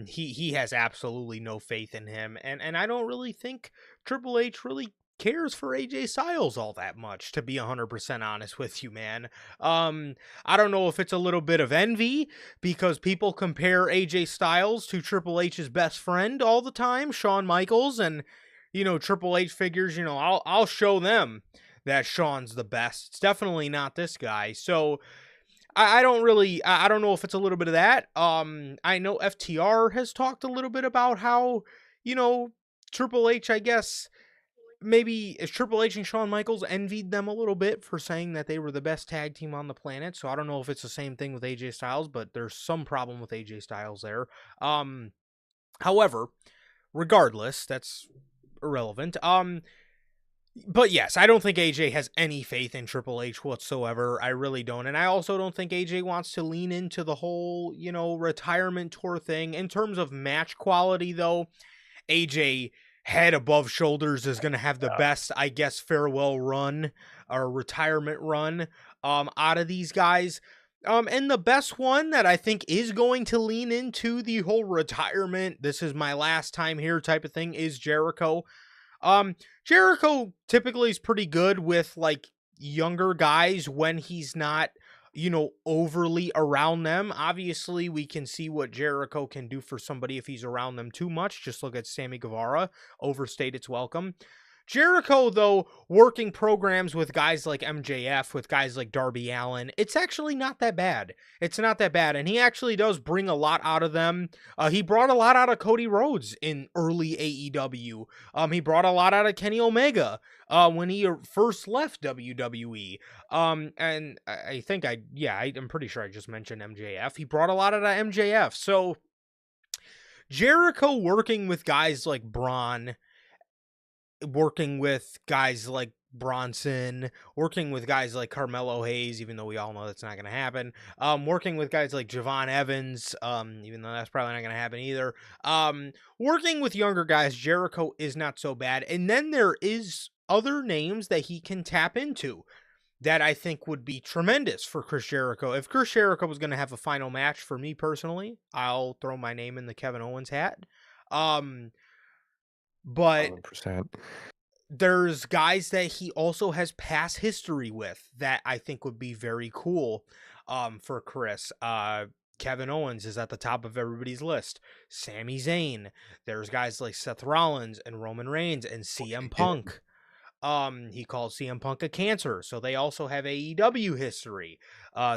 He has absolutely no faith in him, and I don't really think Triple H really cares for AJ Styles all that much, to be 100% honest with you, man. I don't know if it's a little bit of envy because people compare AJ Styles to Triple H's best friend all the time, Shawn Michaels, and Triple H figures, I'll show them that Sean's the best. It's definitely not this guy. So I don't really, I don't know if it's a little bit of that. I know FTR has talked a little bit about how, you know, Triple H, I guess, maybe is Triple H and Shawn Michaels envied them a little bit for saying that they were the best tag team on the planet. So I don't know if it's the same thing with AJ Styles, but there's some problem with AJ Styles there. However, regardless, that's irrelevant. But yes, I don't think AJ has any faith in Triple H whatsoever. I really don't. And I also don't think AJ wants to lean into the whole, retirement tour thing. In terms of match quality, though, AJ head above shoulders is going to have the best, I guess, farewell run or retirement run out of these guys. And the best one that I think is going to lean into the whole retirement, this is my last time here type of thing, is Jericho. Jericho typically is pretty good with like younger guys when he's not, overly around them. Obviously, we can see what Jericho can do for somebody if he's around them too much. Just look at Sammy Guevara, overstayed its welcome. Jericho, though, working programs with guys like MJF, with guys like Darby Allin, it's actually not that bad. It's not that bad. And he actually does bring a lot out of them. He brought a lot out of Cody Rhodes in early AEW. He brought a lot out of Kenny Omega when he first left WWE. And I think I'm pretty sure I just mentioned MJF. He brought a lot out of MJF. So Jericho working with guys like Braun, working with guys like Bronson, working with guys like Carmelo Hayes, even though we all know that's not going to happen. Working with guys like Javon Evans, even though that's probably not going to happen either. Working with younger guys, Jericho is not so bad. And then there is other names that he can tap into that I think would be tremendous for Chris Jericho. If Chris Jericho was going to have a final match for me personally, I'll throw my name in the Kevin Owens hat. But 100%. there's guys that he also has past history with that I think would be very cool for Chris. Kevin Owens is at the top of everybody's list. Sami Zayn. There's guys like Seth Rollins and Roman Reigns and CM Punk. He called CM Punk a cancer, so they also have AEW history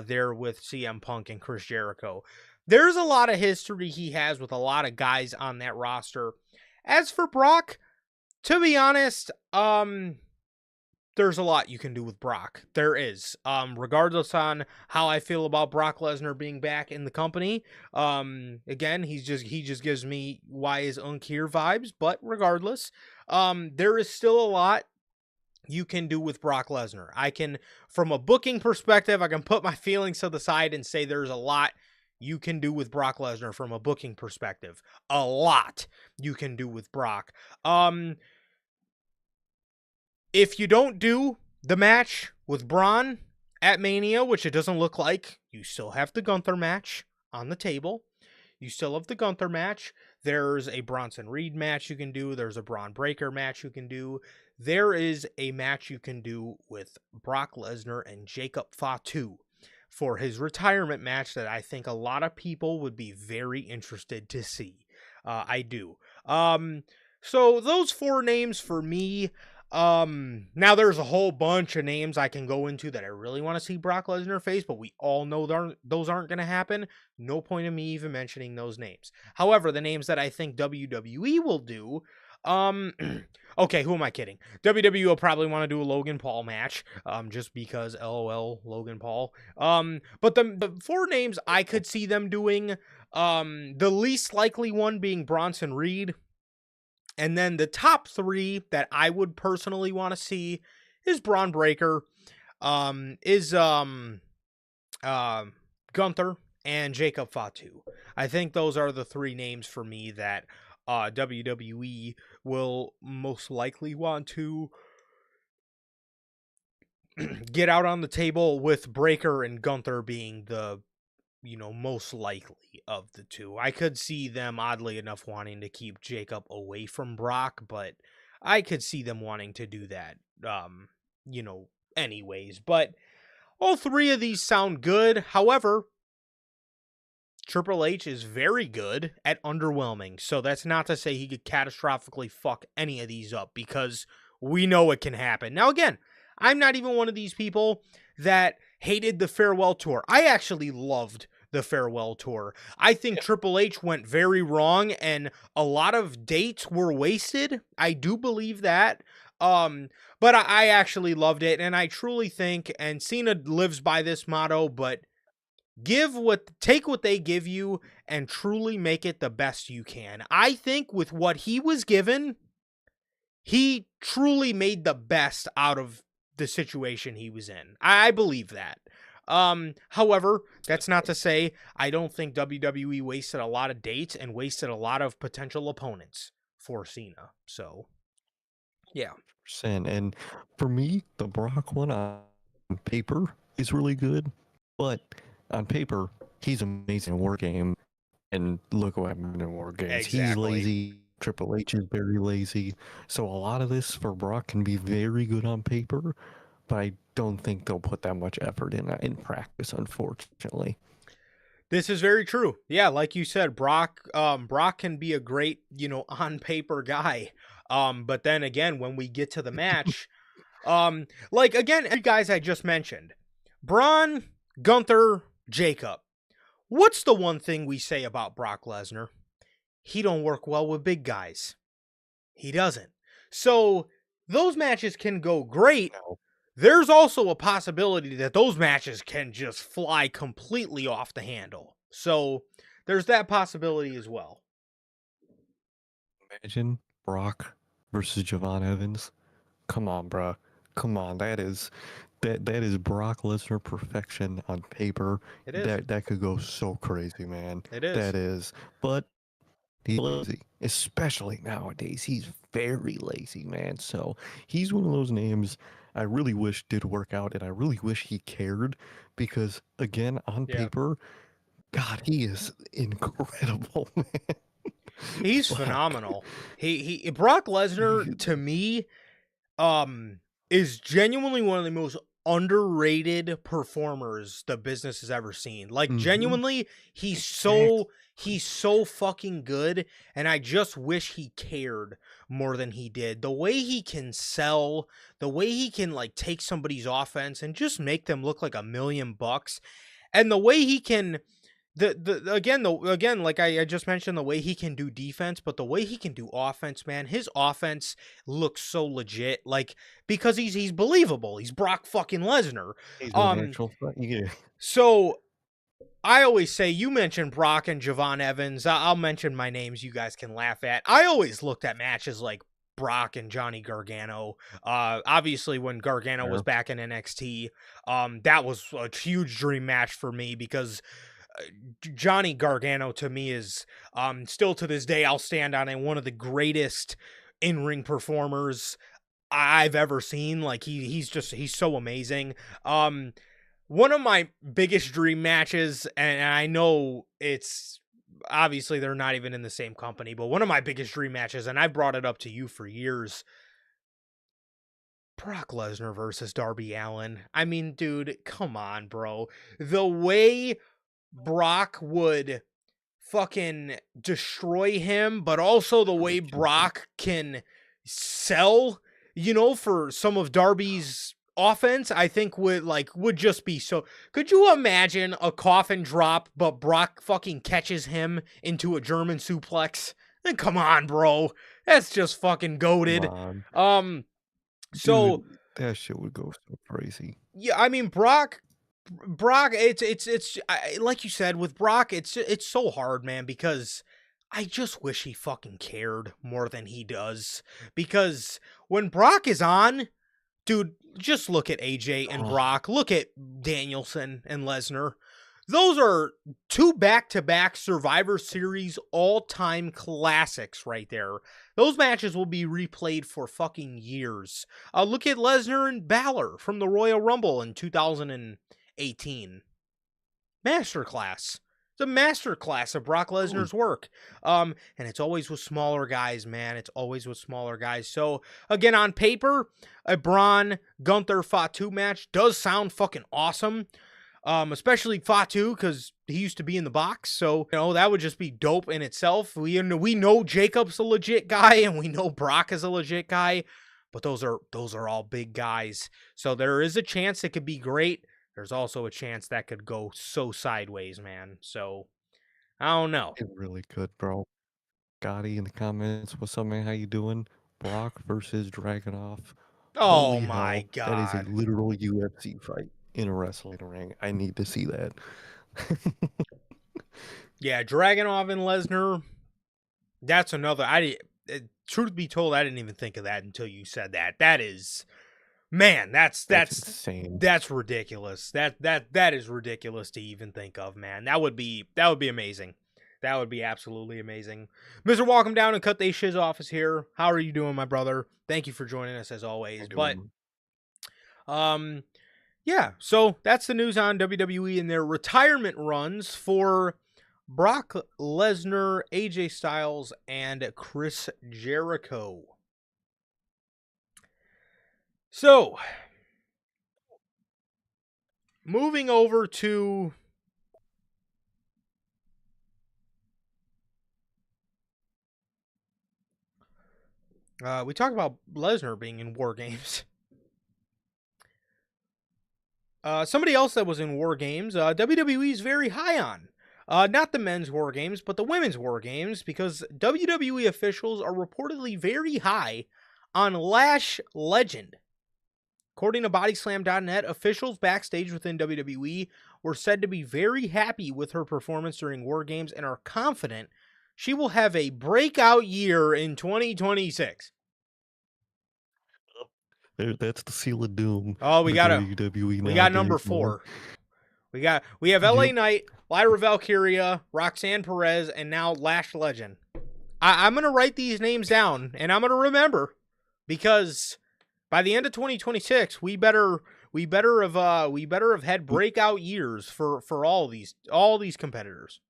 there with CM Punk and Chris Jericho. There's a lot of history he has with a lot of guys on that roster. As for Brock, to be honest, there's a lot you can do with Brock. There is. Regardless on how I feel about Brock Lesnar being back in the company. Again, he just gives me why is Unk here vibes, but regardless, there is still a lot you can do with Brock Lesnar. I can, from a booking perspective, I can put my feelings to the side and say there's a lot you can do with Brock Lesnar from a booking perspective. A lot you can do with Brock. If you don't do the match with Braun at Mania, which it doesn't look like, you still have the Gunther match on the table. You still have the Gunther match. There's a Bronson Reed match you can do. There's a Braun Breaker match you can do. There is a match you can do with Brock Lesnar and Jacob Fatu for his retirement match that I think a lot of people would be very interested to see. I do. So those four names for me. Now there's a whole bunch of names I can go into that I really want to see Brock Lesnar face, but we all know those aren't going to happen. No point in me even mentioning those names. However, the names that I think WWE will do, Okay, who am I kidding? WWE will probably want to do a Logan Paul match, just because LOL Logan Paul. But the four names I could see them doing, the least likely one being Bronson Reed, and then the top three that I would personally want to see is Braun Breaker, is Gunther, and Jacob Fatu. I think those are the three names for me that WWE will most likely want to get out on the table, with Breaker and Gunther being the, most likely of the two. I could see them, oddly enough, wanting to keep Jacob away from Brock, but I could see them wanting to do that, anyways. But all three of these sound good. However, Triple H is very good at underwhelming. So that's not to say he could catastrophically fuck any of these up, because we know it can happen. Now, again, I'm not even one of these people that hated the farewell tour. I actually loved the farewell tour. I think Triple H went very wrong and a lot of dates were wasted. I do believe that. But I actually loved it, and I truly think, and Cena lives by this motto, but take what they give you and truly make it the best you can. I think with what he was given, he truly made the best out of the situation he was in. I believe that. However, that's not to say I don't think WWE wasted a lot of dates and wasted a lot of potential opponents for Cena. So, yeah. And for me, the Brock one on paper is really good, but on paper, he's amazing in War Game. And look what happened in War Games. Exactly. He's lazy. Triple H is very lazy. So a lot of this for Brock can be very good on paper, but I don't think they'll put that much effort in practice, unfortunately. This is very true. Yeah, like you said, Brock can be a great, on paper guy. But then again, when we get to the match, like again, every guys I just mentioned, Braun, Gunther, Jacob. What's the one thing we say about Brock Lesnar? He don't work well with big guys. He doesn't. So those matches can go great. There's also a possibility that those matches can just fly completely off the handle. So there's that possibility as well. Imagine Brock versus Javon Evans. Come on, bruh. Come on. That is Brock Lesnar perfection on paper. It is. That could go so crazy, man. It is. That is. But he's lazy, especially nowadays. He's very lazy, man. So he's one of those names I really wish did work out, and I really wish he cared, because again, on paper, God, he is incredible, man. He's phenomenal. He Brock Lesnar, to me, is genuinely one of the most underrated performers the business has ever seen. Like, genuinely, he's so fucking good, and I just wish he cared more than he did. The way he can sell, the way he can like take somebody's offense and just make them look like $1 million, and the way he can again, like I just mentioned, the way he can do defense, but the way he can do offense, man, his offense looks so legit, like, because he's believable. He's Brock fucking Lesnar. So I always say, you mentioned Brock and Javon Evans. I'll mention my names you guys can laugh at. I always looked at matches like Brock and Johnny Gargano. Obviously, when Gargano was back in NXT, that was a huge dream match for me, because Johnny Gargano to me is still to this day, I'll stand on it, one of the greatest in-ring performers I've ever seen. Like, he's so amazing. One of my biggest dream matches, and I know it's obviously they're not even in the same company, but one of my biggest dream matches, and I brought it up to you for years, Brock Lesnar versus Darby Allin. I mean, dude, come on, bro. The way Brock would fucking destroy him, but also the way Brock can sell, for some of Darby's offense, I think would just be so. Could you imagine a coffin drop, but Brock fucking catches him into a German suplex? Then come on, bro. That's just fucking Come goated. on. Um, Dude, so that shit would go so crazy. yeah, I mean Brock, like you said with Brock, it's so hard, man, because I just wish he fucking cared more than he does. Because when Brock is on, dude, just look at AJ and Oh, Brock. Look at Danielson and Lesnar. Those are two back-to-back Survivor Series all-time classics right there. Those matches will be replayed for fucking years. Look at Lesnar and Balor from the Royal Rumble in 2018. Masterclass. It's a masterclass of Brock totally. Lesnar's work. And it's always with smaller guys, man. It's always with smaller guys. So again, on paper, a Braun Gunther Fatu match does sound fucking awesome. Especially Fatu, because he used to be in the box, so that would just be dope in itself. We know Jacob's a legit guy, and we know Brock is a legit guy, but those are all big guys. So there is a chance it could be great. There's also a chance that could go so sideways, man. So I don't know. It really could, bro. Gotti in the comments, what's up, man? How you doing? Brock versus Dragunov. Oh Holy my hell, that is a god. literal UFC fight in a wrestling ring. I need to see that. Yeah, Dragunov and Lesnar. That's another. Truth be told, I didn't even think of that until you said that. That is, man, That's insane. that's ridiculous. That is ridiculous to even think of, man. That would be amazing. That would be absolutely amazing. Mr. Welcome down and cut they shiz office here. How are you doing, my brother? Thank you for joining us as always. I But do. yeah, so that's the news on WWE and their retirement runs for Brock Lesnar, AJ Styles, and Chris Jericho. So, moving over to we talked about Lesnar being in War Games. Somebody else that was in War Games, WWE is very high on. Not the men's War Games, but the women's War Games, because WWE officials are reportedly very high on Lash Legend. According to Bodyslam.net, officials backstage within WWE were said to be very happy with her performance during War Games and are confident she will have a breakout year in 2026. That's the seal of doom Oh, for WWE we got number nowadays, man. 4. We have LA Yep. Knight, Lyra Valkyria, Roxanne Perez, and now Lash Legend. I'm gonna write these names down and I'm gonna remember, because by the end of 2026, we better have had breakout years for all these competitors.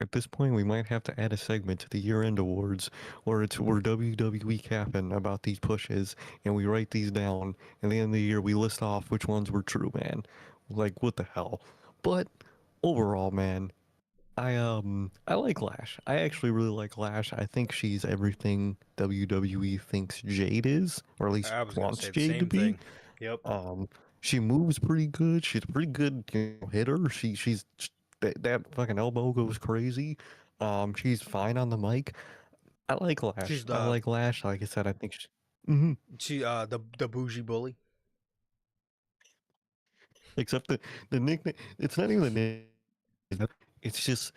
At this point, we might have to add a segment to the year-end awards where we're WWE capping about these pushes, and we write these down. And at the end of the year, we list off which ones were true, man. Like, what the hell? But overall, man, I like Lash. I actually really like Lash. I think she's everything WWE thinks Jade is, or at least I was gonna wants say the Jade to same be. thing. Yep. Um, she moves pretty good. She's a pretty good hitter. She's that fucking elbow goes crazy. She's fine on the mic. I like Lash. She's I the like Lash. Like I said, I think hmm the bougie bully. except the nickname. It's not even the name. It's just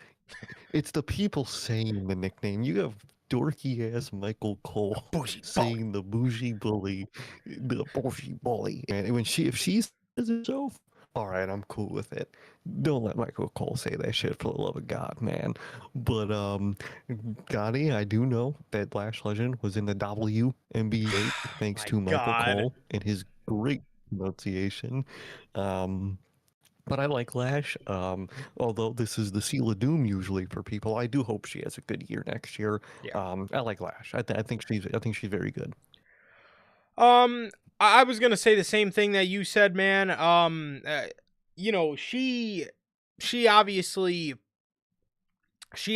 it's the people saying the nickname. You have dorky ass Michael Cole Bougie bully. saying the bougie bully, and when if she says it herself, all right, I'm cool with it. Don't let Michael Cole say that shit for the love of God, man. But Gotti, I do know that Lash Legend was in the WNBA thanks My to Michael God. Cole and his great pronunciation. Um, but I like Lash. Although this is the seal of doom usually for people, I do hope she has a good year next year. Yeah. I like Lash. I think she's very good. I was gonna say the same thing that you said, man. She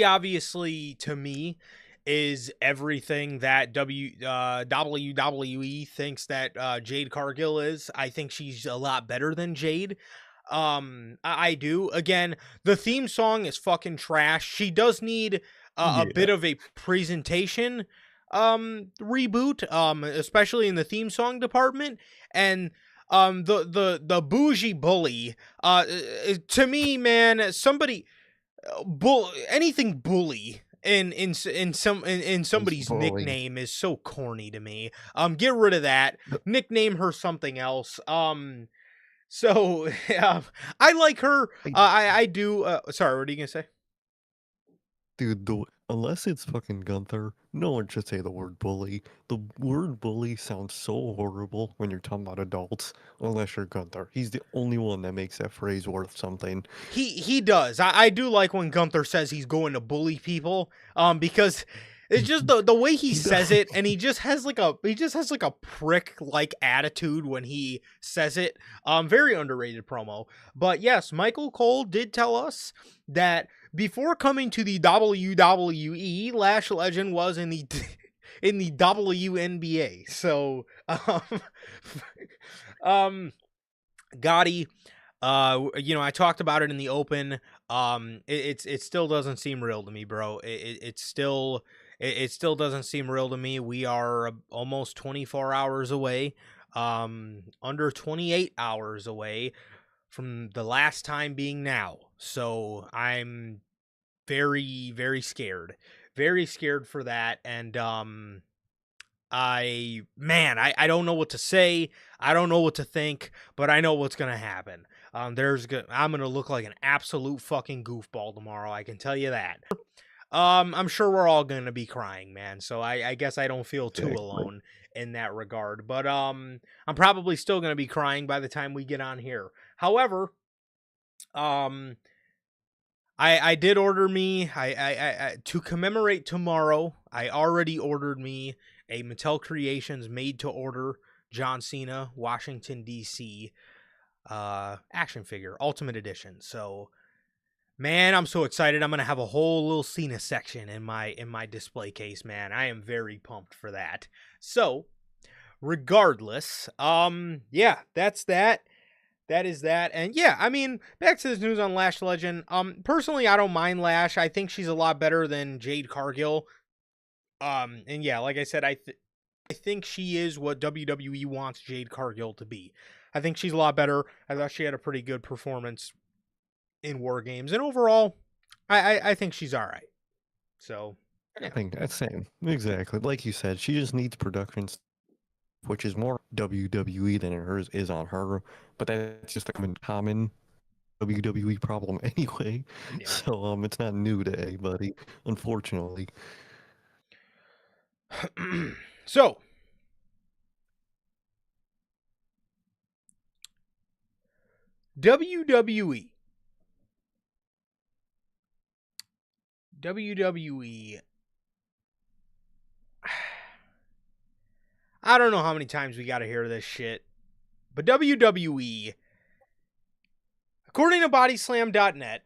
obviously to me is everything that WWE thinks that Jade Cargill is. I think she's a lot better than Jade. I do. Again, the theme song is fucking trash. She does need a Yeah, bit of a presentation reboot, especially in the theme song department. And the bougie bully, to me, man, somebody anything bully in he's somebody's bully. nickname is so corny to me. Get rid of that. The- Nickname her something else. So I like her. I I do. Sorry, what are you gonna say? Dude, unless it's fucking Gunther, no one should say the word bully. The word bully sounds so horrible when you're talking about adults, unless you're Gunther. He's the only one that makes that phrase worth something. He does. I do like when Gunther says he's going to bully people. Because it's He just the way he he does. says it, and he just has like a prick like attitude when he says it. Very underrated promo. But yes, Michael Cole did tell us that before coming to the WWE, Lash Legend was in the in the WNBA. So um Gotti, I talked about it in the open. It still doesn't seem real to me, bro. It still doesn't seem real to me. We are almost 24 hours away, under 28 hours away from the last time being now. So I'm very, very scared for that. And I don't know what to say. I don't know what to think, but I know what's gonna happen. I'm gonna look like an absolute fucking goofball tomorrow. I can tell you that. I'm sure we're all gonna be crying, man. So I guess I don't feel too Exactly. alone in that regard. But I'm probably still gonna be crying by the time we get on here. However, um, I did order me I to commemorate tomorrow. I already ordered me a Mattel Creations made to order John Cena Washington DC action figure Ultimate Edition. So man, I'm so excited. I'm gonna have a whole little Cena section in my display case, man. I am very pumped for that. So regardless, yeah, that's that. That is that. And yeah, I mean, back to this news on Lash Legend. Personally, I don't mind Lash. I think she's a lot better than Jade Cargill. And yeah, like I said, I think she is what WWE wants Jade Cargill to be. I think she's a lot better. I thought she had a pretty good performance in War Games, and overall, I think she's all right. So I yeah, think that's same. Exactly. Like you said, she just needs productions, which is more WWE than hers is on her. But that's just a common WWE problem anyway. yeah. So it's not new to anybody, unfortunately. So WWE, WWE. I don't know how many times we got to hear this shit, but WWE, according to Bodyslam.net,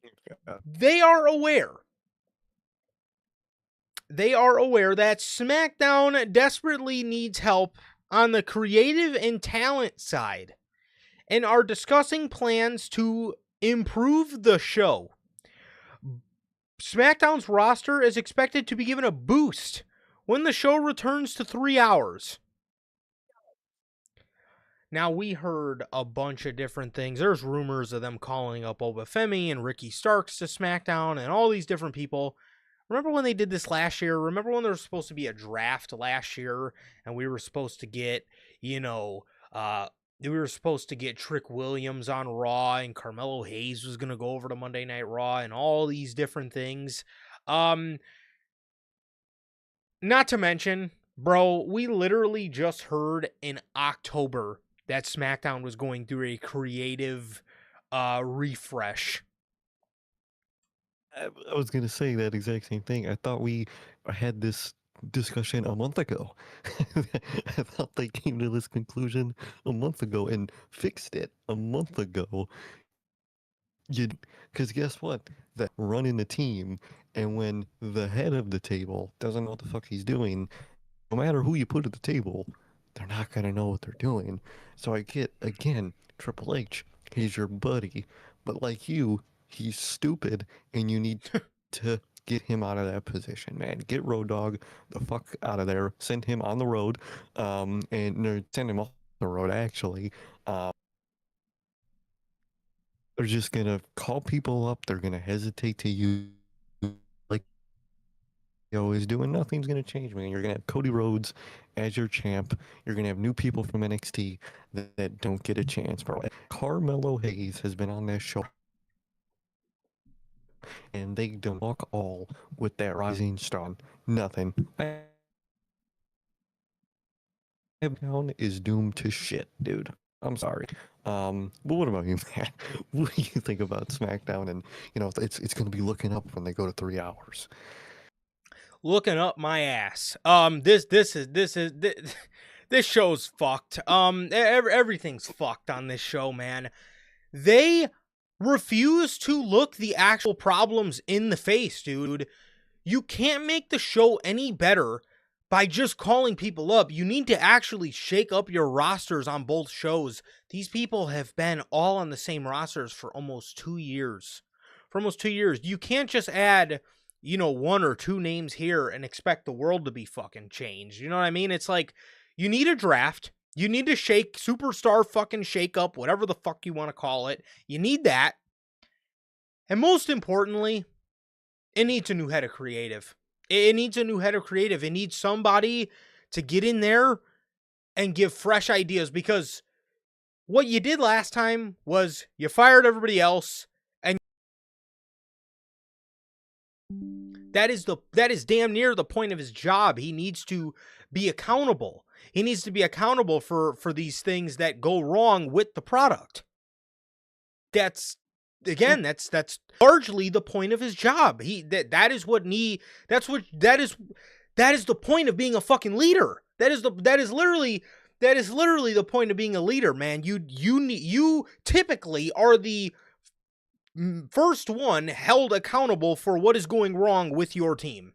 Yeah. they are aware. They are aware that SmackDown desperately needs help on the creative and talent side and are discussing plans to improve the show. SmackDown's roster is expected to be given a boost when the show returns to 3 hours. Now, we heard a bunch of different things. There's rumors of them calling up Obafemi and Ricky Starks to SmackDown and all these different people. Remember when they did this last year? Remember when there was supposed to be a draft last year and we were supposed to get, we were supposed to get Trick Williams on Raw and Carmelo Hayes was going to go over to Monday Night Raw and all these different things. Um, Not to mention, bro, we literally just heard in October that SmackDown was going through a creative refresh. I was gonna say that exact same thing. I thought we had this discussion a month ago. I thought they came to this conclusion a month ago and fixed it a month ago. You, because guess what? That running the team, and when the head of the table doesn't know what the fuck he's doing, no matter who you put at the table, they're not gonna know what they're doing. So I get again, Triple H, he's your buddy, but like you, he's stupid, and you need to get him out of that position, man. Get Road Dogg the fuck out of there. Send him on the road, and no, send him off the road actually. They're just gonna call people up. They're gonna hesitate to use like he always do, and nothing's gonna change, man. You're gonna have Cody Rhodes as your champ. You're gonna have new people from NXT that don't get a chance, bro. Carmelo Hayes has been on this show, and they don't walk all with that rising star. Nothing. SmackDown is doomed to shit, dude. I'm sorry. But what about you, man? What do you think about SmackDown? And it's gonna be looking up when they go to 3 hours. Looking up my ass. This show's fucked. Everything's fucked on this show, man. They refuse to look the actual problems in the face, dude. You can't make the show any better by just calling people up. You need to actually shake up your rosters on both shows. These people have been all on the same rosters for almost 2 years. You can't just add, 1 or 2 names here and expect the world to be fucking changed. You know what I mean? It's like, you need a draft. You need to superstar fucking shake up, whatever the fuck you want to call it. You need that. And most importantly, it needs a new head of creative. It needs a new head of creative. It needs somebody to get in there and give fresh ideas, because what you did last time was you fired everybody else, and that is damn near the point of his job. He needs to be accountable. He needs to be accountable for these things that go wrong with the product. That's largely the point of his job. That is the point of being a fucking leader. That is literally the point of being a leader, man. You typically are the first one held accountable for what is going wrong with your team.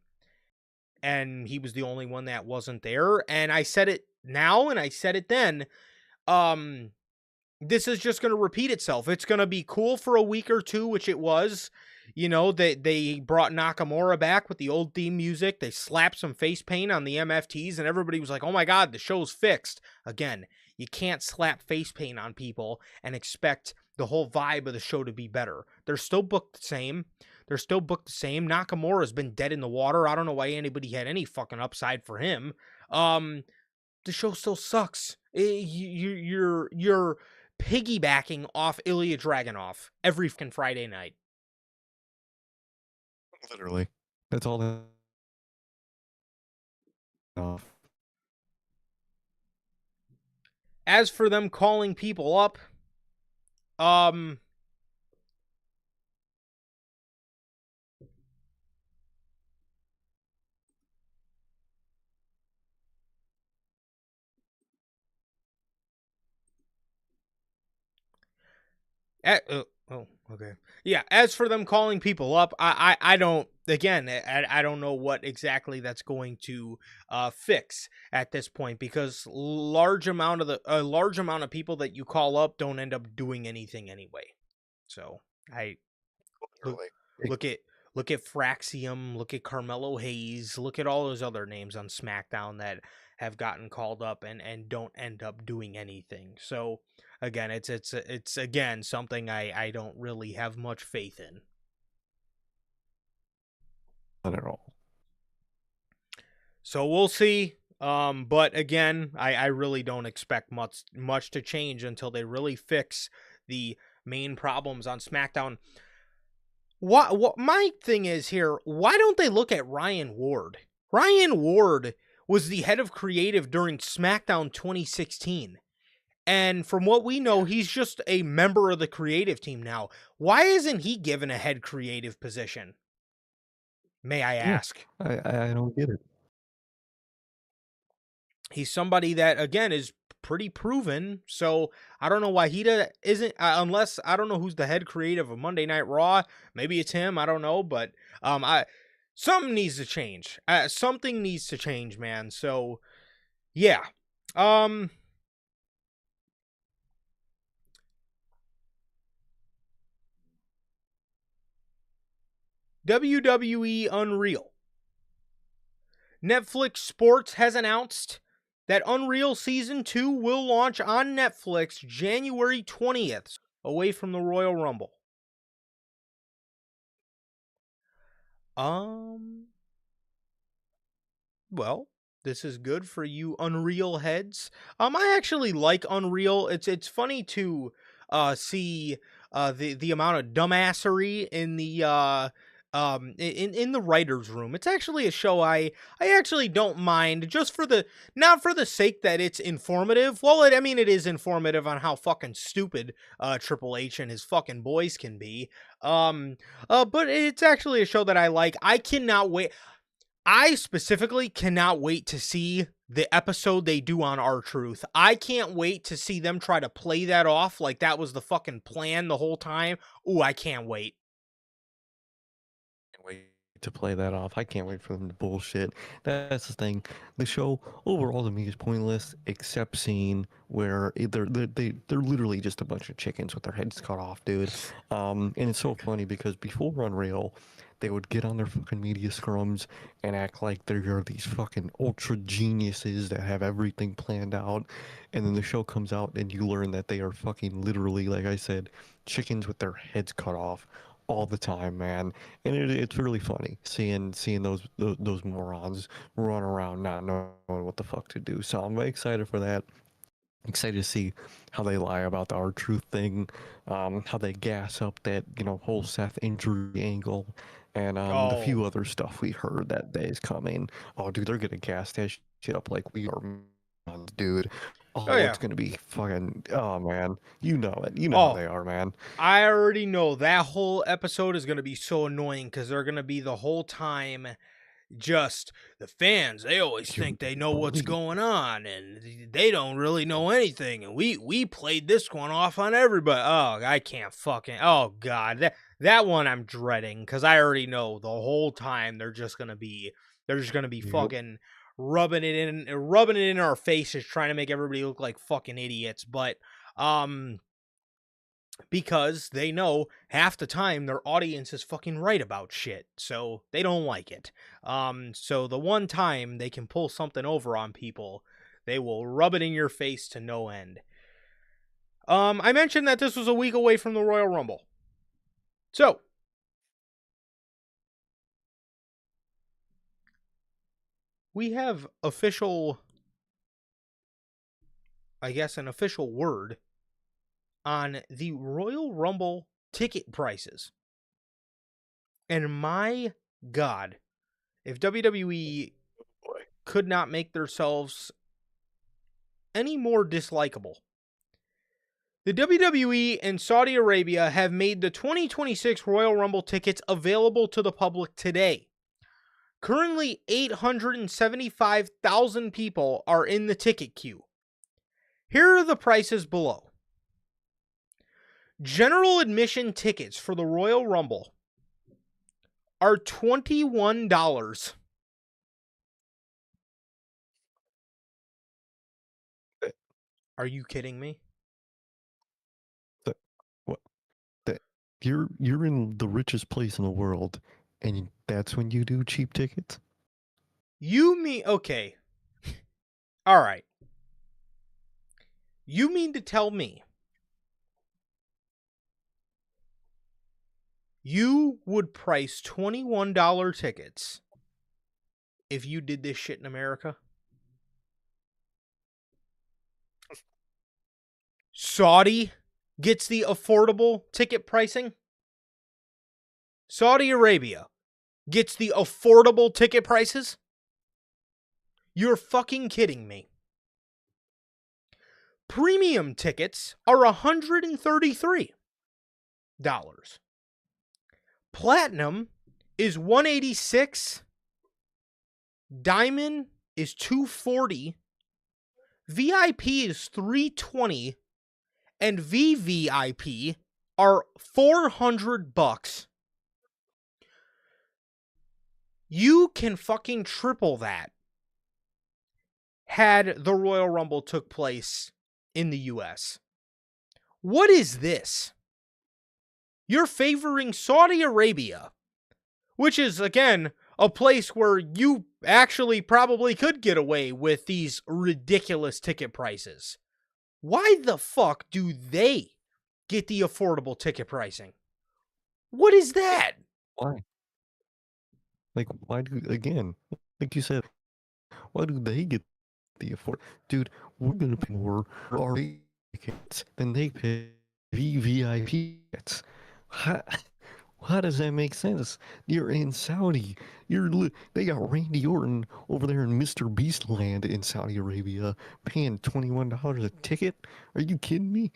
And he was the only one that wasn't there. And I said it now and I said it then. This is just going to repeat itself. It's going to be cool for a week or two, which it was. They brought Nakamura back with the old theme music. They slapped some face paint on the MFTs, and everybody was like, oh my God, the show's fixed. Again, you can't slap face paint on people and expect the whole vibe of the show to be better. They're still booked the same. Nakamura's been dead in the water. I don't know why anybody had any fucking upside for him. The show still sucks. You're piggybacking off Ilya Dragunov every fucking Friday night. Literally. That's all that. As for them calling people up, okay. Yeah, as for them calling people up, I don't, again, I don't know what exactly that's going to fix at this point, because a large amount of people that you call up don't end up doing anything anyway. So look at Fraxium, look at Carmelo Hayes, look at all those other names on SmackDown that have gotten called up and don't end up doing anything. So again, it's again something I don't really have much faith in. Not at all. So we'll see. But again, I really don't expect much to change until they really fix the main problems on SmackDown. What my thing is here, why don't they look at Ryan Ward? Ryan Ward was the head of creative during SmackDown 2016. And from what we know, he's just a member of the creative team now. Why isn't he given a head creative position? May I ask? Yeah, I don't get it. He's somebody that, again, is pretty proven. So I don't know why he isn't, unless I don't know who's the head creative of Monday Night Raw. Maybe it's him. I don't know. But something needs to change. Something needs to change, man. So yeah. WWE Unreal. Netflix Sports has announced that Unreal Season 2 will launch on Netflix January 20th, away from the Royal Rumble. Well, this is good for you Unreal heads. I actually like Unreal. It's funny to see the amount of dumbassery in the in the writers room. It's actually a show I actually don't mind, just for the, not for the sake that it's informative. Well, I mean, it is informative on how fucking stupid Triple H and his fucking boys can be. But it's actually a show that I like. I cannot wait. I specifically cannot wait to see the episode they do on R-Truth. I can't wait to see them try to play that off like that was the fucking plan the whole time. Ooh, I can't wait. Can't wait to play that off. I can't wait for them to bullshit. That's the thing. The show overall to me is pointless, except seeing where they're literally just a bunch of chickens with their heads cut off, dude. And it's so funny because before Unreal, they would get on their fucking media scrums and act like they're these fucking ultra geniuses that have everything planned out, and then the show comes out and you learn that they are fucking literally, like I said, chickens with their heads cut off all the time, man. And it's really funny seeing those morons run around not knowing what the fuck to do. So I'm very excited for that. Excited to see how they lie about the R-Truth thing, how they gas up that whole Seth injury angle, and the Oh, few other stuff we heard that day is coming. Oh, dude, they're gonna gas that shit up like we are, dude. oh Oh, yeah. it's gonna be fucking. Oh man, you know it. You know how Oh, they are, man. I already know that whole episode is going to be so annoying because they're going to be the whole time just the fans. They always You think they know what's believe. going on and they don't really know anything. And we played this one off on everybody. Oh, I can't fucking. Oh God, that one I'm dreading because I already know the whole time they're just gonna be Yep. fucking rubbing it in our faces, trying to make everybody look like fucking idiots. But um because they know half the time their audience is fucking right about shit, so they don't like it. So the one time they can pull something over on people, they will rub it in your face to no end. I mentioned that this was a week away from the Royal Rumble. So, we have official, I guess, an official word on the Royal Rumble ticket prices. And my God, if WWE Boy. could not make themselves any more dislikable. The WWE and Saudi Arabia have made the 2026 Royal Rumble tickets available to the public today. Currently, 875,000 people are in the ticket queue. Here are the prices below. General admission tickets for the Royal Rumble are $21. Are you kidding me? That, what? That you're in the richest place in the world, and that's when you do cheap tickets? You mean, okay. All right. You mean to tell me you would price $21 tickets if you did this shit in America? Saudi gets the affordable ticket pricing. Saudi Arabia gets the affordable ticket prices. You're fucking kidding me. Premium tickets are $133. Platinum is $186. Diamond is $240. VIP is $320. And VVIP are $400. You can fucking triple that had the Royal Rumble took place in the US. What is this? You're favoring Saudi Arabia which is, again, a place where you actually probably could get away with these ridiculous ticket prices. Why the fuck do they get the affordable ticket pricing? What is that? Why? Like, why do again? Like you said, why do they get the afford? Dude, we're gonna pay more for our tickets than they pay VVIP tickets. How, how does that make sense? You're in Saudi. They got Randy Orton over there in Mr. Beast land in Saudi Arabia, paying $21 a ticket. Are you kidding me?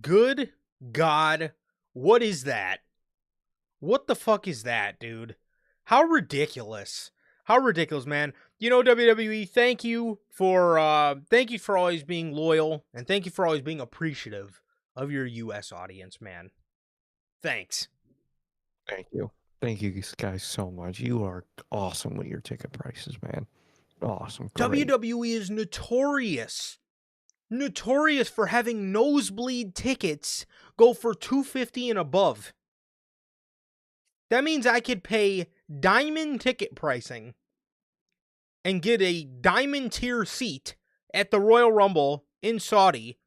Good God, what is that? What the fuck is that, dude? How ridiculous. How ridiculous, man. You know, WWE, thank you for always being loyal, and thank you for always being appreciative of your US audience, man. Thanks. Thank you. Thank you guys so much. You are awesome with your ticket prices, man. Awesome. Great. WWE is notorious for having nosebleed tickets go for $250 and above. That means I could pay diamond ticket pricing and get a diamond tier seat at the Royal Rumble in Saudi,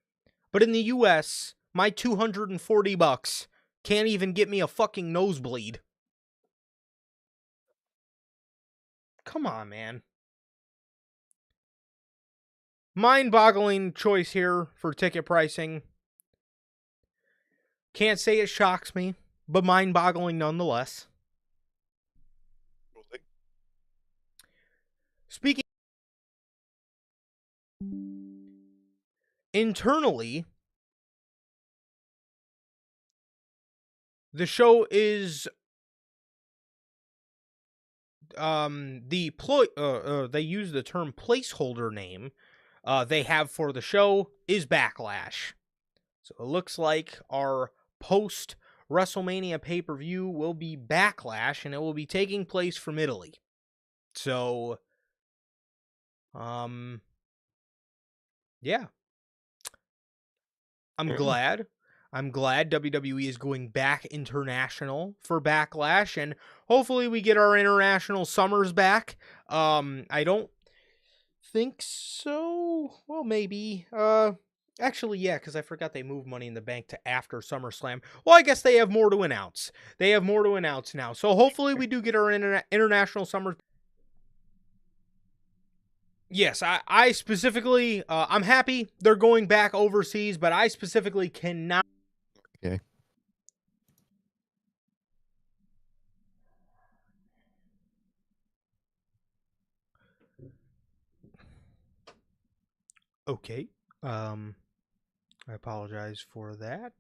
but in the US, my $240 can't even get me a fucking nosebleed. Come on, man. Mind-boggling choice here for ticket pricing. Can't say it shocks me, but mind-boggling nonetheless. Speaking internally, the show is they use the term placeholder name they have for the show is Backlash. So it looks like our post WrestleMania pay-per-view will be Backlash, and it will be taking place from Italy. So, yeah. I'm glad. I'm glad WWE is going back international for Backlash, and hopefully we get our international summers back. I don't think so. Well, maybe. Actually, yeah, because I forgot they moved Money in the Bank to after SummerSlam. Well, I guess they have more to announce. They have more to announce now. So hopefully we do get our international summers. Yes, I specifically, I'm happy they're going back overseas, but I specifically cannot. Okay. Okay. I apologize for that.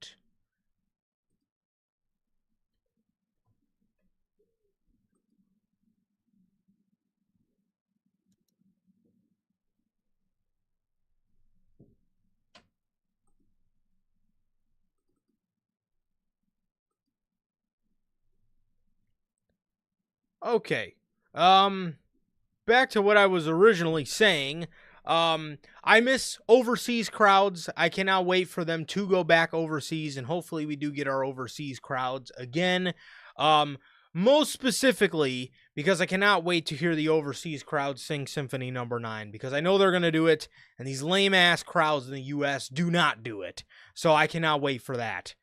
Okay. Back to what I was originally saying. I miss overseas crowds. I cannot wait for them to go back overseas, and hopefully we do get our overseas crowds again. Most specifically, because I cannot wait to hear the overseas crowds sing Symphony Number 9, because I know they're going to do it, and these lame-ass crowds in the U.S. do not do it. So I cannot wait for that.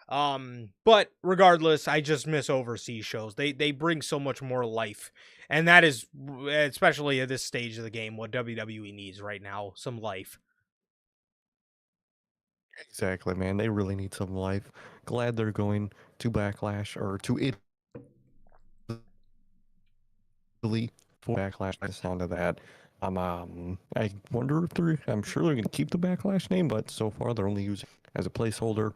But regardless, I just miss overseas shows. They bring so much more life. And that is, especially at this stage of the game, what WWE needs right now, some life. Exactly, man. They really need some life. Glad they're going to Backlash or to Italy for Backlash. The sound of that. I wonder if I'm sure they're going to keep the Backlash name, but so far they're only using it as a placeholder.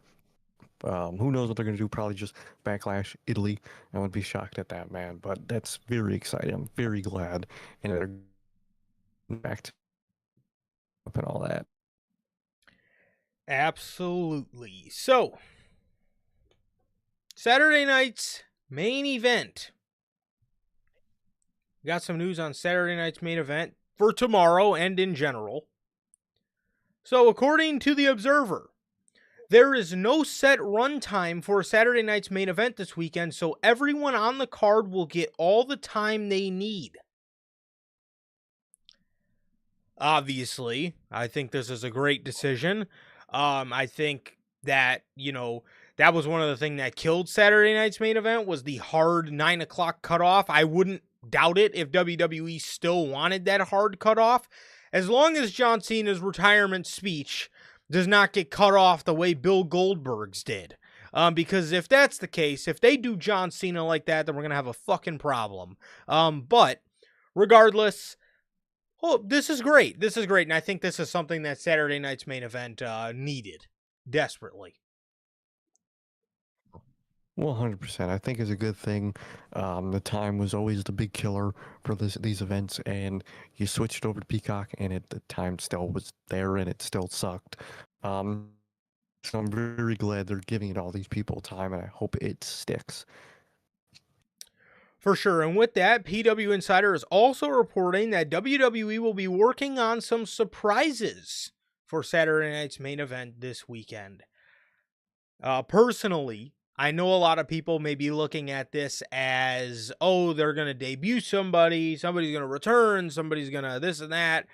Who knows what they're going to do? Probably just Backlash Italy. I would be shocked at that, man. But that's very exciting. I'm very glad, and they're back to up and all that. Absolutely. So, Saturday night's main event. Got some news on Saturday night's main event for tomorrow and in general. So, according to the Observer, There is no set run time for Saturday night's main event this weekend, so everyone on the card will get all the time they need. Obviously, I think this is a great decision. I think that, that was one of the things that killed Saturday night's main event was the hard 9 o'clock cutoff. I wouldn't doubt it if WWE still wanted that hard cutoff, as long as John Cena's retirement speech does not get cut off the way Bill Goldberg's did. Because if that's the case, if they do John Cena like that, then we're gonna have a fucking problem. But regardless, oh, this is great. This is great. And I think this is something that Saturday night's main event needed desperately. 100%. I think is a good thing. The time was always the big killer for these events, and you switched over to Peacock, and the time still was there, and it still sucked. Um, so I'm very glad they're giving it all these people time, and I hope it sticks. For sure. And with that, PW Insider is also reporting that WWE will be working on some surprises for Saturday night's main event this weekend. Personally, I know a lot of people may be looking at this as, oh, they're going to debut somebody's going to return, somebody's going to this and that.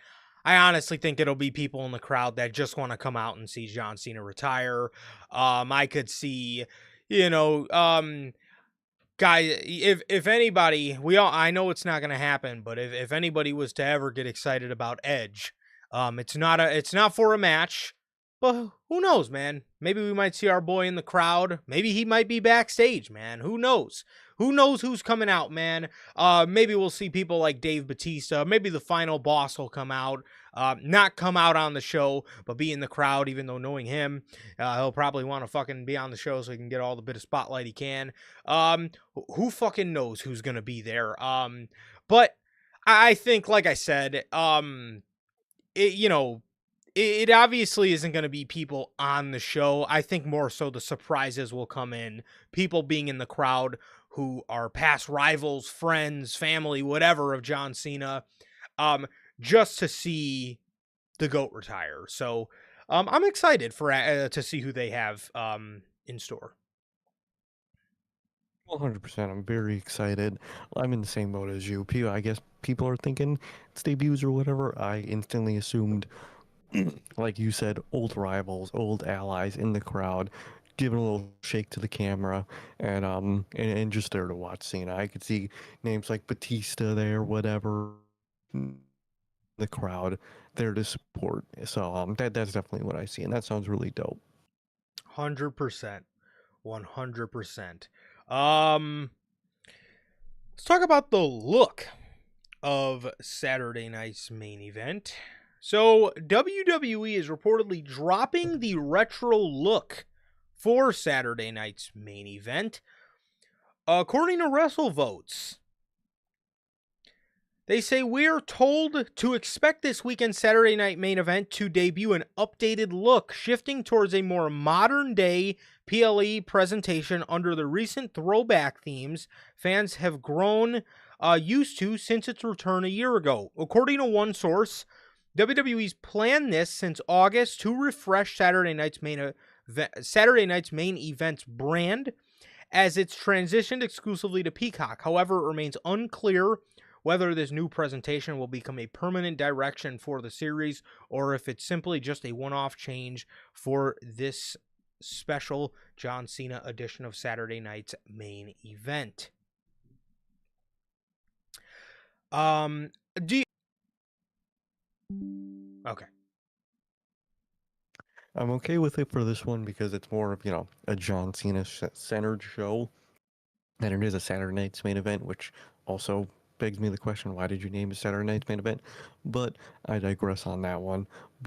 I honestly think it'll be people in the crowd that just want to come out and see John Cena retire. I could see, guy, if anybody, I know it's not going to happen, but if anybody was to ever get excited about Edge, it's not for a match. But who knows, man? Maybe we might see our boy in the crowd. Maybe he might be backstage, man. Who knows? Who knows who's coming out, man? Maybe we'll see people like Dave Bautista. Maybe the final boss will come out. Not come out on the show, but be in the crowd, even though knowing him, he'll probably want to fucking be on the show so he can get all the bit of spotlight he can. Who fucking knows who's going to be there? But I think, like I said, it obviously isn't going to be people on the show. I think more so the surprises will come in. People being in the crowd who are past rivals, friends, family, whatever of John Cena, just to see the GOAT retire. So I'm excited for to see who they have in store. 100%. I'm very excited. I'm in the same boat as you. I guess people are thinking it's debuts or whatever. I instantly assumed, like you said, old rivals, old allies in the crowd, giving a little shake to the camera, and just there to watch Cena. I could see names like Batista there, whatever, the crowd there to support. So that's definitely what I see, and that sounds really dope. 100%. 100%. Let's talk about the look of Saturday night's main event. So, WWE is reportedly dropping the retro look for Saturday night's main event. According to WrestleVotes, they say we are told to expect this weekend's Saturday night main event to debut an updated look, shifting towards a more modern day PLE presentation under the recent throwback themes fans have grown used to since its return a year ago. According to one source, WWE's planned this since August to refresh Saturday night's main event's brand as it's transitioned exclusively to Peacock. However, it remains unclear whether this new presentation will become a permanent direction for the series or if it's simply just a one-off change for this special John Cena edition of Saturday night's main event. Okay. I'm okay with it for this one because it's more of, a John Cena centered show than it is a Saturday night's main event, which also begs me the question, why did you name it Saturday night's main event? But I digress on that one.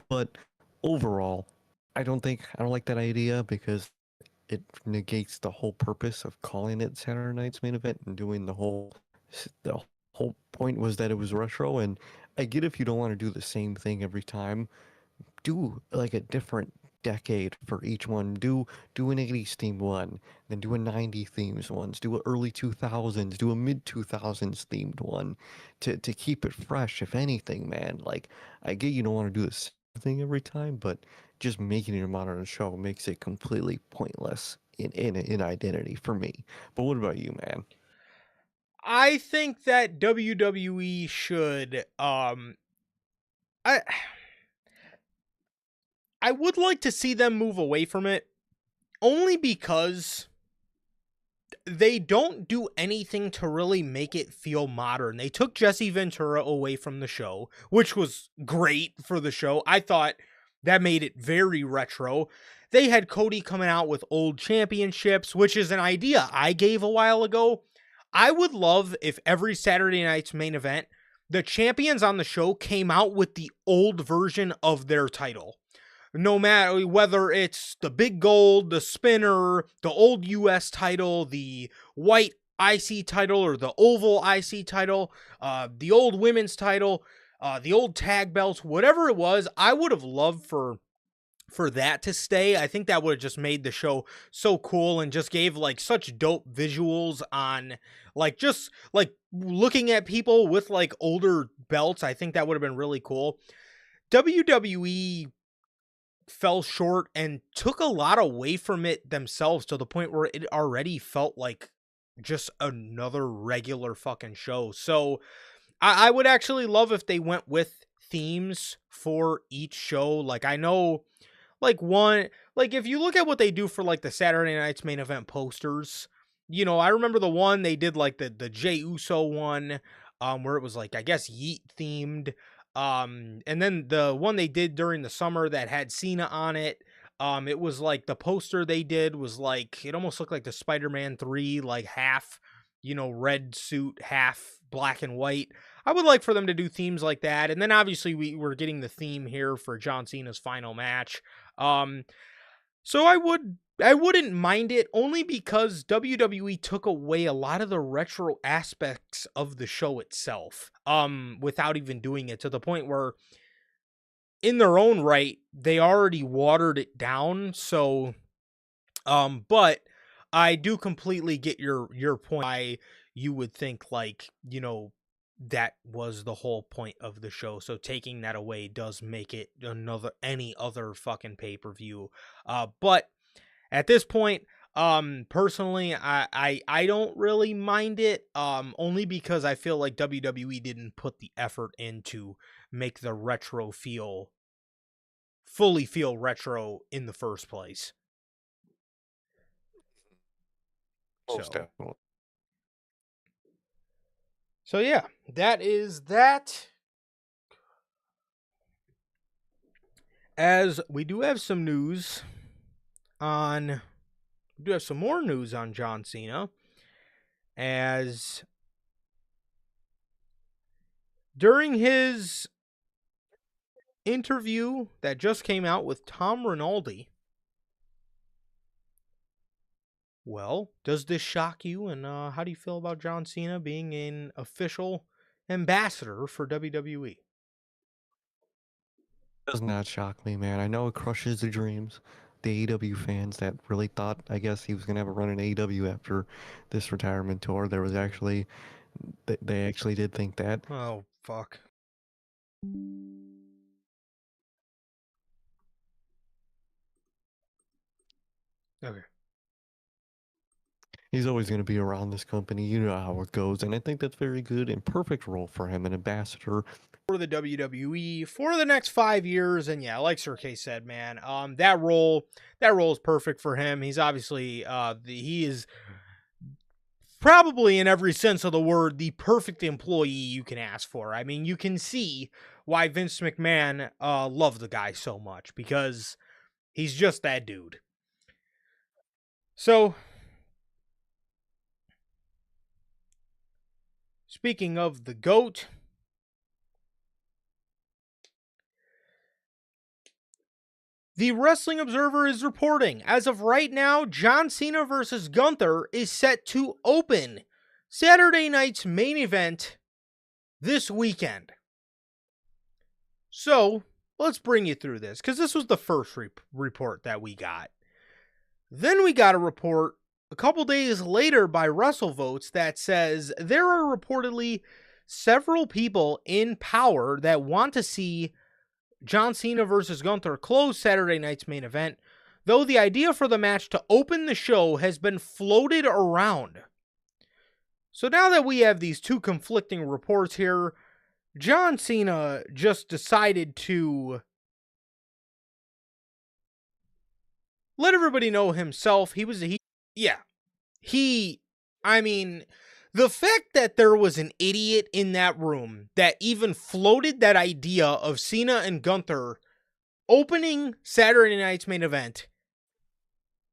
But overall, I don't like that idea because it negates the whole purpose of calling it Saturday night's main event and doing the whole point was that it was retro. And I get if you don't want to do the same thing every time, do like a different decade for each one. Do an 80s themed one, then do a 90s themes ones, do a early 2000s, do a mid 2000s themed one to keep it fresh, if anything, man. Like, I get you don't want to do the same thing every time, but just making it a modern show makes it completely pointless in identity for me. But what about you, man? I think that WWE should I I would like to see them move away from it only because they don't do anything to really make it feel modern. They took Jesse Ventura away from the show, which was great for the show. I thought that made it very retro. They had Cody coming out with old championships, which is an idea I gave a while ago. I would love if every Saturday night's main event, the champions on the show came out with the old version of their title. No matter whether it's the big gold, the spinner, the old US title, the white IC title, or the oval IC title, the old women's title, the old tag belts, whatever it was, I would have loved for that to stay. I think that would have just made the show so cool and just gave like such dope visuals on like just like looking at people with like older belts. I think that would have been really cool. WWE fell short and took a lot away from it themselves to the point where it already felt like just another regular fucking show. So I would actually love if they went with themes for each show. Like I know like one like if you look at what they do for like the Saturday night's main event posters, you know, I remember the one they did like the Jey Uso one, where it was like I guess Yeet themed. And then the one they did during the summer that had Cena on it. It was like the poster they did was like it almost looked like the Spider-Man 3, like half, you know, red suit, half black and white. I would like for them to do themes like that. And then obviously we're getting the theme here for John Cena's final match. So I wouldn't mind it only because WWE took away a lot of the retro aspects of the show itself, without even doing it to the point where in their own right, they already watered it down. So, but I do completely get your point. You would think like, you know, that was the whole point of the show. So taking that away does make it any other fucking pay-per-view. But at this point, personally, I don't really mind it. Only because I feel like WWE didn't put the effort in to make the retro fully feel retro in the first place. Most So, definitely. so yeah, that is that. As we do have some news on, we do have some more news on John Cena. As during his interview that just came out with Tom Rinaldi, well, does this shock you? And how do you feel about John Cena being an official ambassador for WWE? Does not shock me, man. I know it crushes the dreams. The AEW fans that really thought, I guess, he was gonna have a run in AEW after this retirement tour. There was actually, they actually did think that. Oh, fuck. Okay. He's always gonna be around this company. You know how it goes, and I think that's very good and perfect role for him, an ambassador. For the WWE for the next 5 years, and yeah, like Sir K said, man, that role is perfect for him. He's obviously he is probably in every sense of the word the perfect employee you can ask for. I mean, you can see why Vince McMahon loved the guy so much because he's just that dude. So, speaking of the GOAT, the Wrestling Observer is reporting, as of right now, John Cena versus Gunther is set to open Saturday night's main event this weekend. So, let's bring you through this, because this was the first report that we got. Then we got a report a couple days later by WrestleVotes that says there are reportedly several people in power that want to see John Cena versus Gunther closed Saturday night's main event, though the idea for the match to open the show has been floated around. So now that we have these two conflicting reports here, John Cena just decided to let everybody know himself. I mean, the fact that there was an idiot in that room that even floated that idea of Cena and Gunther opening Saturday night's main event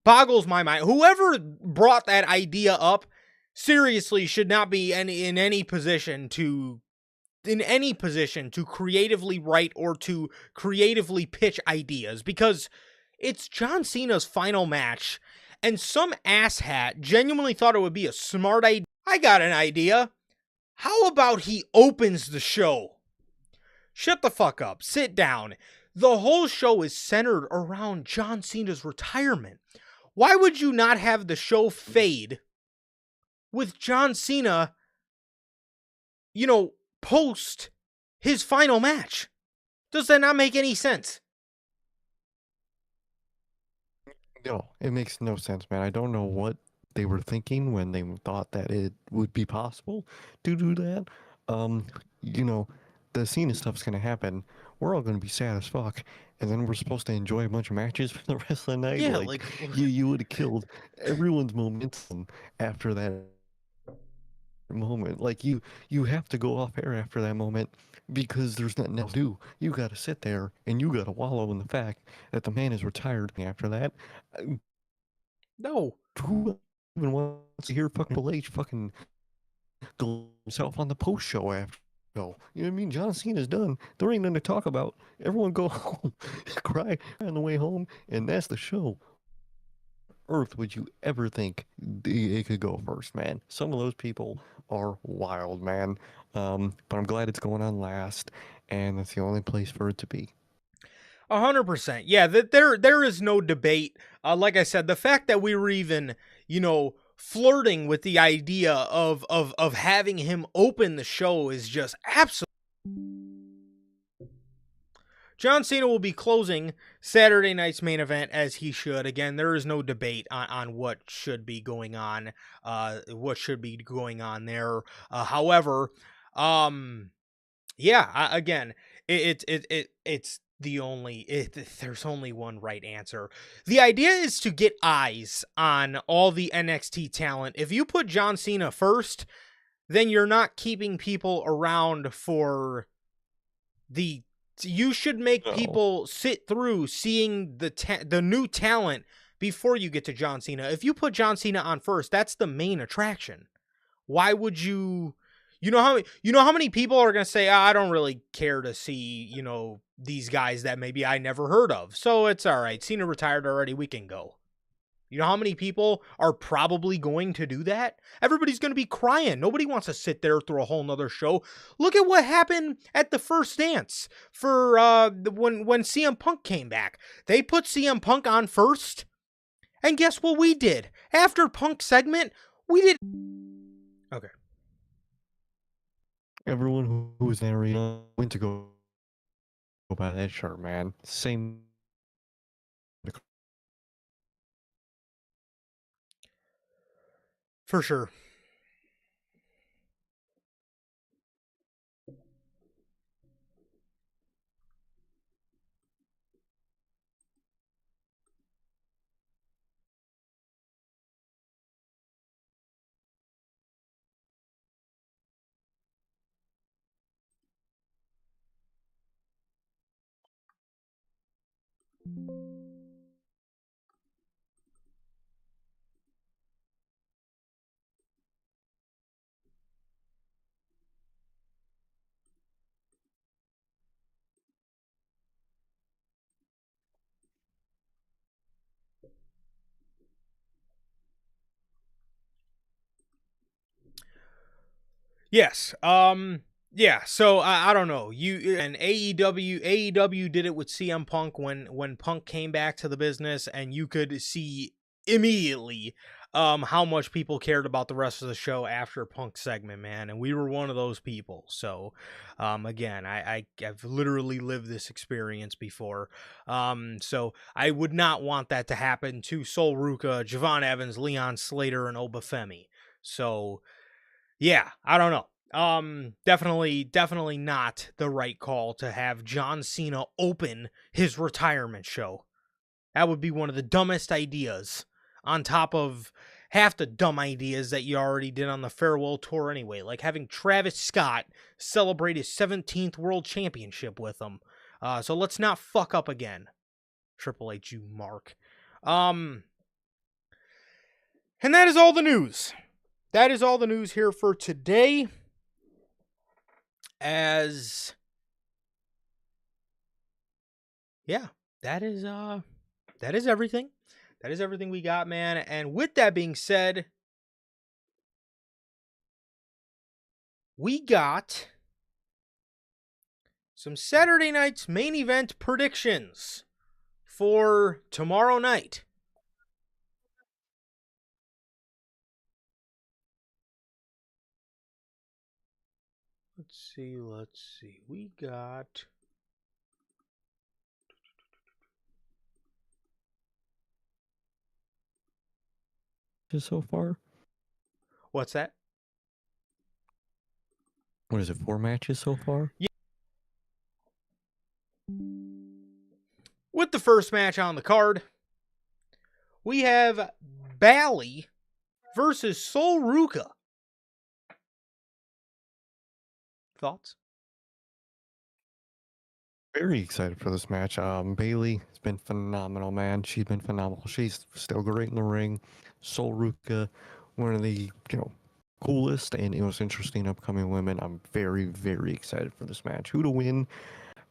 boggles my mind. Whoever brought that idea up seriously should not be in any position to creatively write or to creatively pitch ideas, because it's John Cena's final match and some asshat genuinely thought it would be a smart idea. I got an idea. How about he opens the show? Shut the fuck up. Sit down. The whole show is centered around John Cena's retirement. Why would you not have the show fade with John Cena, post his final match? Does that not make any sense? No, it makes no sense, man. I don't know what they were thinking when they thought that it would be possible to do that. Um, you know, the Cena stuff's gonna happen. We're all gonna be sad as fuck, and then we're supposed to enjoy a bunch of matches for the rest of the night. Yeah, like you would have killed everyone's momentum after that moment. Like you have to go off air after that moment because there's nothing else to do. You got to sit there and you got to wallow in the fact that the man is retired after that. no. Who even wants to hear fucking Triple H fucking go himself on the post show after? No, you know what I mean? John Cena's done. There ain't nothing to talk about. Everyone go home, cry on the way home, and that's the show. Earth would you ever think it could go first, man? Some of those people are wild, man. But I'm glad it's going on last, and that's the only place for it to be. 100%. Yeah, there is no debate. Like I said, the fact that we were even, flirting with the idea of having him open the show is just absolutely. John Cena will be closing Saturday night's main event as he should. Again, there is no debate on what should be going on. There. However, again, it's there's only one right answer. The idea is to get eyes on all the NXT talent. If you put John Cena first, then you're not keeping people around for the. You should make people sit through seeing the new talent before you get to John Cena. If you put John Cena on first, that's the main attraction. Why would you? You know how many people are gonna say, I don't really care to see these guys that maybe I never heard of. So it's all right. Cena retired already. We can go. You know how many people are probably going to do that? Everybody's going to be crying. Nobody wants to sit there through a whole nother show. Look at what happened at the First Dance for when CM Punk came back. They put CM Punk on first. And guess what we did? After Punk's segment, we did... Okay. Everyone who was there went to go buy that shirt, man. Same. For sure. Yes. Yeah. So I don't know. AEW did it with CM Punk when Punk came back to the business, and you could see immediately how much people cared about the rest of the show after Punk's segment, man, and we were one of those people. So, again, I've literally lived this experience before. So I would not want that to happen to Sol Ruka, Javon Evans, Leon Slater, and Obafemi. So yeah, I don't know. Definitely not the right call to have John Cena open his retirement show. That would be one of the dumbest ideas, on top of half the dumb ideas that you already did on the farewell tour anyway, like having Travis Scott celebrate his 17th world championship with him. So let's not fuck up again. Triple H, you mark. And that is all the news. That is all the news here for today. As yeah, that is everything. That is everything we got, man. And with that being said, we got some Saturday night's main event predictions for tomorrow night. Let's see. We got Just so far, what's that? what is it? 4 matches so far. Yeah. With the first match on the card, we have Bally versus Sol Ruka. Thoughts? Very excited for this match. Bailey has been phenomenal, man. She's been phenomenal. She's still great in the ring. Sol Ruka, one of the coolest and most interesting upcoming women. I'm very, very excited for this match. Who to win?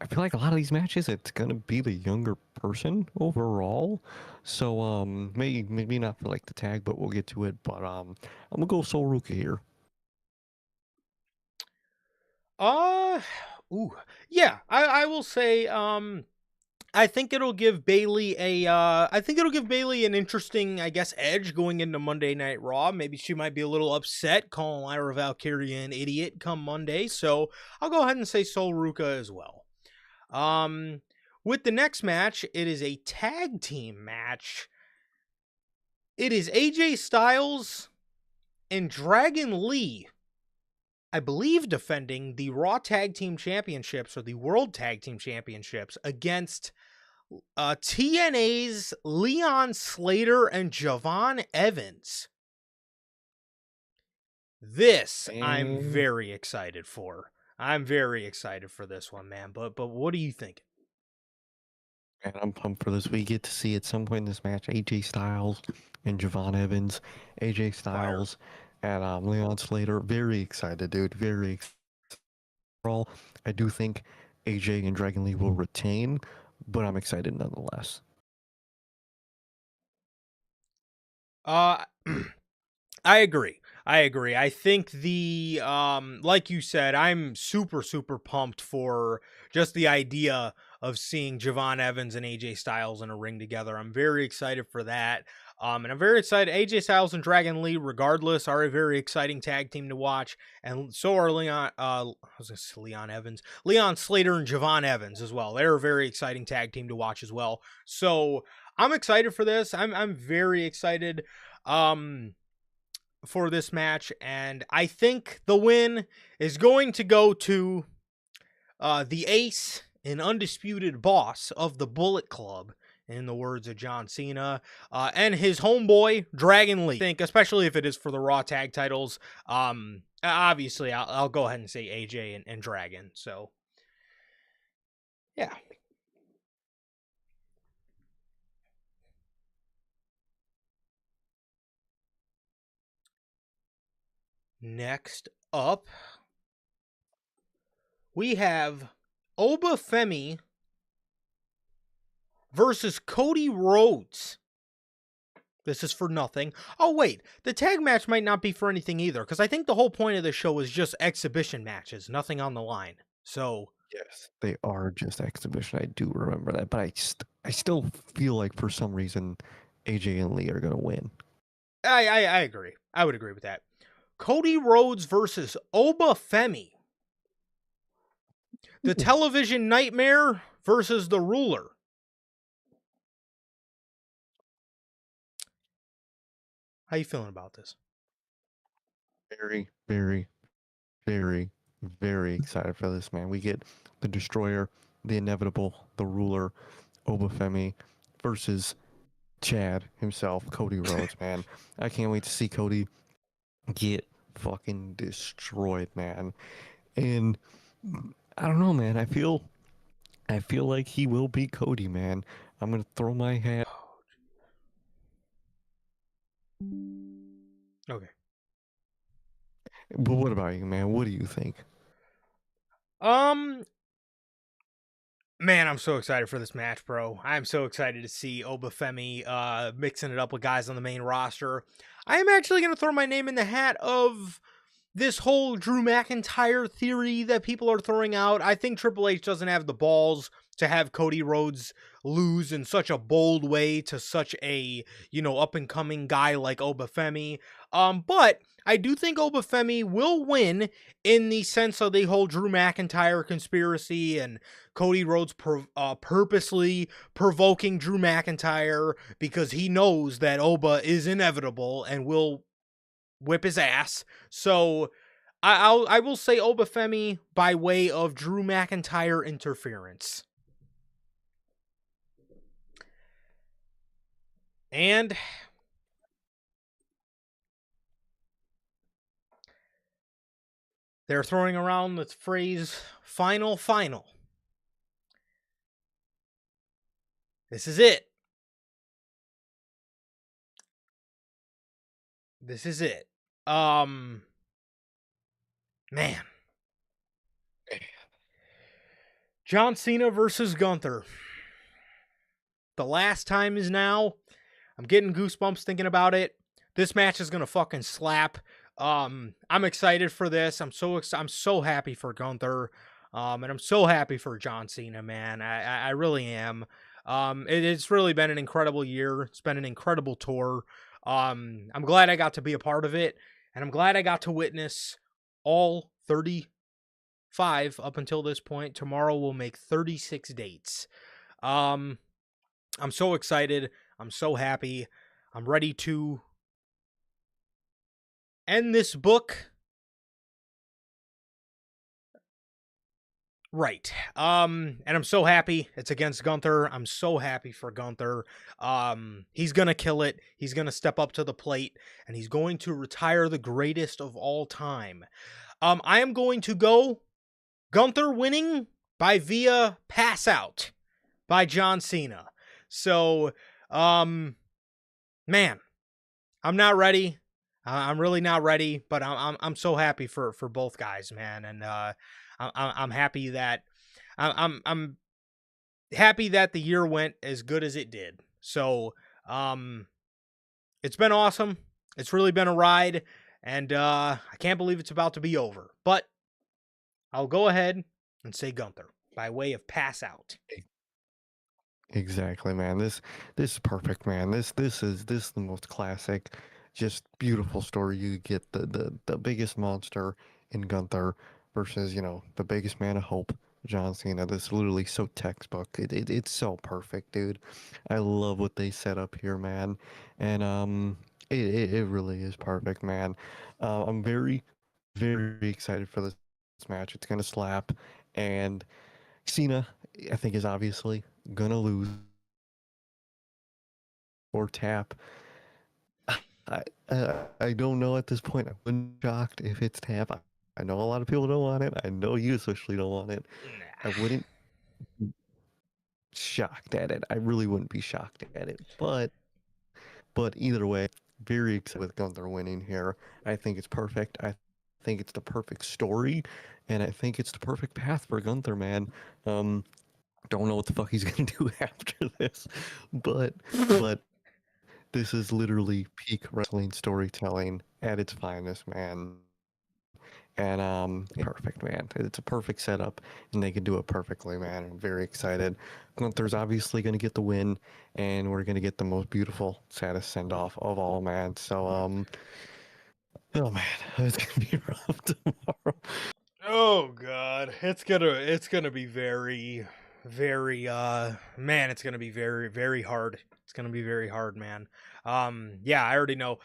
I feel like a lot of these matches, it's gonna be the younger person overall. So maybe not for like the tag, but we'll get to it. But I'm gonna go Sol Ruka here. Yeah, I will say, I think it'll give Bailey an interesting, I guess, edge going into Monday Night Raw. Maybe she might be a little upset calling Lyra Valkyria an idiot come Monday. So I'll go ahead and say Sol Ruka as well. With the next match, it is a tag team match. It is AJ Styles and Dragon Lee, I believe, defending the Raw Tag Team Championships or the World Tag Team Championships against TNA's Leon Slater and Javon Evans. This I'm very excited for. I'm very excited for this one, man. But what do you think? And I'm pumped for this. We get to see at some point in this match AJ Styles and Javon Evans, AJ Styles and Leon Slater. Very excited, dude. Very excited. Overall, I do think AJ and Dragon Lee will retain, but I'm excited nonetheless. I agree. I think the like you said, I'm super pumped for just the idea of seeing Javon Evans and AJ Styles in a ring together. I'm very excited for that. And I'm very excited. AJ Styles and Dragon Lee, regardless, are a very exciting tag team to watch, and so are Leon Evans, Leon Slater, and Javon Evans as well. They're a very exciting tag team to watch as well. So I'm excited for this. I'm very excited for this match, and I think the win is going to go to the ace and undisputed boss of the Bullet Club, in the words of John Cena, and his homeboy Dragon Lee. I think, especially if it is for the Raw tag titles, obviously I'll go ahead and say AJ and Dragon. So yeah. Next up, we have Obafemi versus Cody Rhodes. This is for nothing. Oh, wait. The tag match might not be for anything either, because I think the whole point of the show is just exhibition matches, nothing on the line. So yes, they are just exhibition. I do remember that, but I still feel like for some reason AJ and Lee are gonna win. I agree. I would agree with that. Cody Rhodes versus Oba Femi. The Ooh, television nightmare versus the ruler. How you feeling about this? very, very, very, very excited for this, man. We get the Destroyer, the Inevitable, the Ruler, Obafemi versus Chad himself, Cody Rhodes, man. I can't wait to see Cody get fucking destroyed, man. And I don't know, man. I feel like he will beat Cody, man. I'm gonna throw my hat. Okay. But what about you, man? What do you think? Um, Man, I'm so excited for this match, bro. I'm so excited to see Obafemi mixing it up with guys on the main roster. I am actually going to throw my name in the hat of this whole Drew McIntyre theory that people are throwing out. I think Triple H doesn't have the balls to have Cody Rhodes lose in such a bold way to such a, up and coming guy like Obafemi. But I do think Obafemi will win in the sense of the whole Drew McIntyre conspiracy and Cody Rhodes purposely provoking Drew McIntyre because he knows that Oba is inevitable and will whip his ass. So I will say Obafemi by way of Drew McIntyre interference. And they're throwing around the phrase final final. This is it. This is it. Um Man. John Cena versus Gunther. The last time is now. I'm getting goosebumps thinking about it. This match is gonna fucking slap. I'm excited for this. I'm so happy for Gunther. And I'm so happy for John Cena, man. I really am. It's really been an incredible year. It's been an incredible tour. I'm glad I got to be a part of it, and I'm glad I got to witness all 35 up until this point. Tomorrow will make 36 dates. Um, I'm so excited. I'm so happy. I'm ready to end this book right. And I'm so happy it's against Gunther. I'm so happy for Gunther. He's gonna kill it. He's gonna step up to the plate, and he's going to retire the greatest of all time. I am going to go Gunther winning by via pass out by John Cena. So, man, I'm not ready. I'm really not ready, but I'm so happy for both guys, man, and I'm happy that I'm happy that the year went as good as it did. So, it's been awesome. It's really been a ride, and I can't believe it's about to be over. But I'll go ahead and say Gunther by way of pass out. Exactly, man. This is perfect, man. This is the most classic, just beautiful story. You get the biggest monster in Gunther versus, the biggest man of hope, John Cena. This is literally so textbook. It's so perfect, dude. I love what they set up here, man. And it really is perfect, man. I'm very, very excited for this match. It's gonna slap, and Cena, I think, is obviously gonna lose or tap. I don't know at this point. I wouldn't be shocked if it's tap. I know a lot of people don't want it. I know you especially don't want it. I Nah. wouldn't be shocked at it. I really wouldn't be shocked at it. But either way, very excited with Gunther winning here. I think it's perfect. I think it's the perfect story, and I think it's the perfect path for Gunther, man. Don't know what the fuck he's gonna do after this, but this is literally peak wrestling storytelling at its finest, man. And perfect, man. It's a perfect setup, and they can do it perfectly, man. I'm very excited. Gunther's obviously going to get the win, and we're going to get the most beautiful, saddest send off of all, man. So oh man, it's going to be rough tomorrow. Oh god, it's gonna be very, very man, it's gonna be very, very hard. It's gonna be very hard, man. Yeah, I already know.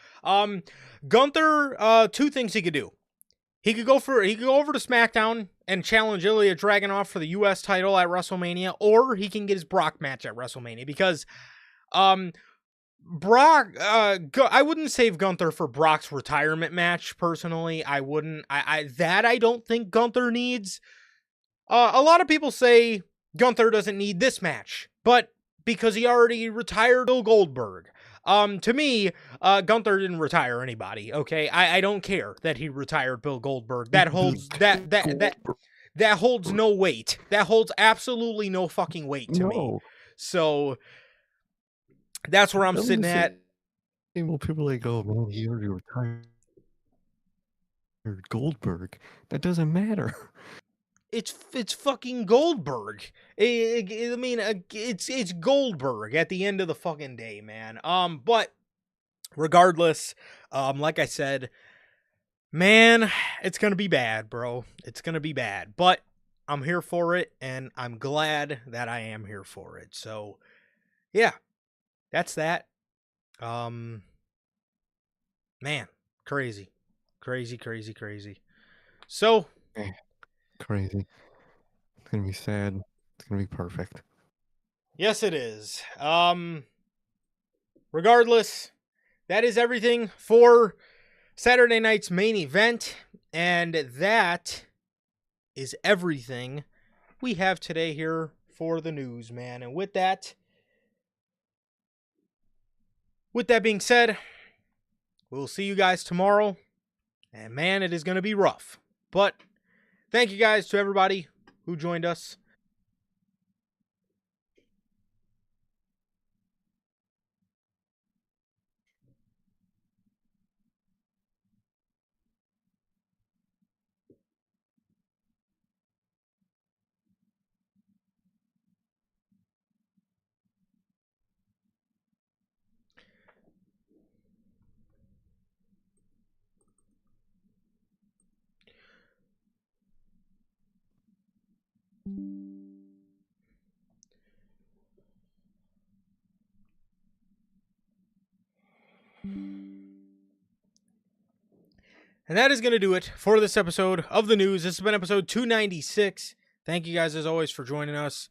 Gunther, two things he could do. He could go over to SmackDown and challenge Ilya Dragunov for the US title at WrestleMania, or he can get his Brock match at WrestleMania because Brock, I wouldn't save Gunther for Brock's retirement match. Personally, I wouldn't. I don't think Gunther needs. A lot of people say Gunther doesn't need this match, but because he already retired Bill Goldberg. To me, Gunther didn't retire anybody. Okay, I don't care that he retired Bill Goldberg. That holds that holds no weight. That holds absolutely no fucking weight to me. No, So that's where I'm I'm sitting just at. saying, well, people like, oh man, he already retired Goldberg. That doesn't matter. It's fucking Goldberg. I mean, it's Goldberg at the end of the fucking day, man. But regardless, like I said, man, it's gonna be bad, bro. It's gonna be bad. But I'm here for it, and I'm glad that I am here for it. So, yeah, that's that. Man, crazy, crazy, crazy, crazy. So, Crazy. It's gonna be sad. It's gonna be perfect. yes, it is. Regardless, that is everything for Saturday night's main event, and that is everything we have today here for the news, man. And with that being said, we'll see you guys tomorrow. And man, it is going to be rough. But thank you guys to everybody who joined us. And that is going to do it for this episode of the news. This has been episode 296. Thank you guys, as always, for joining us.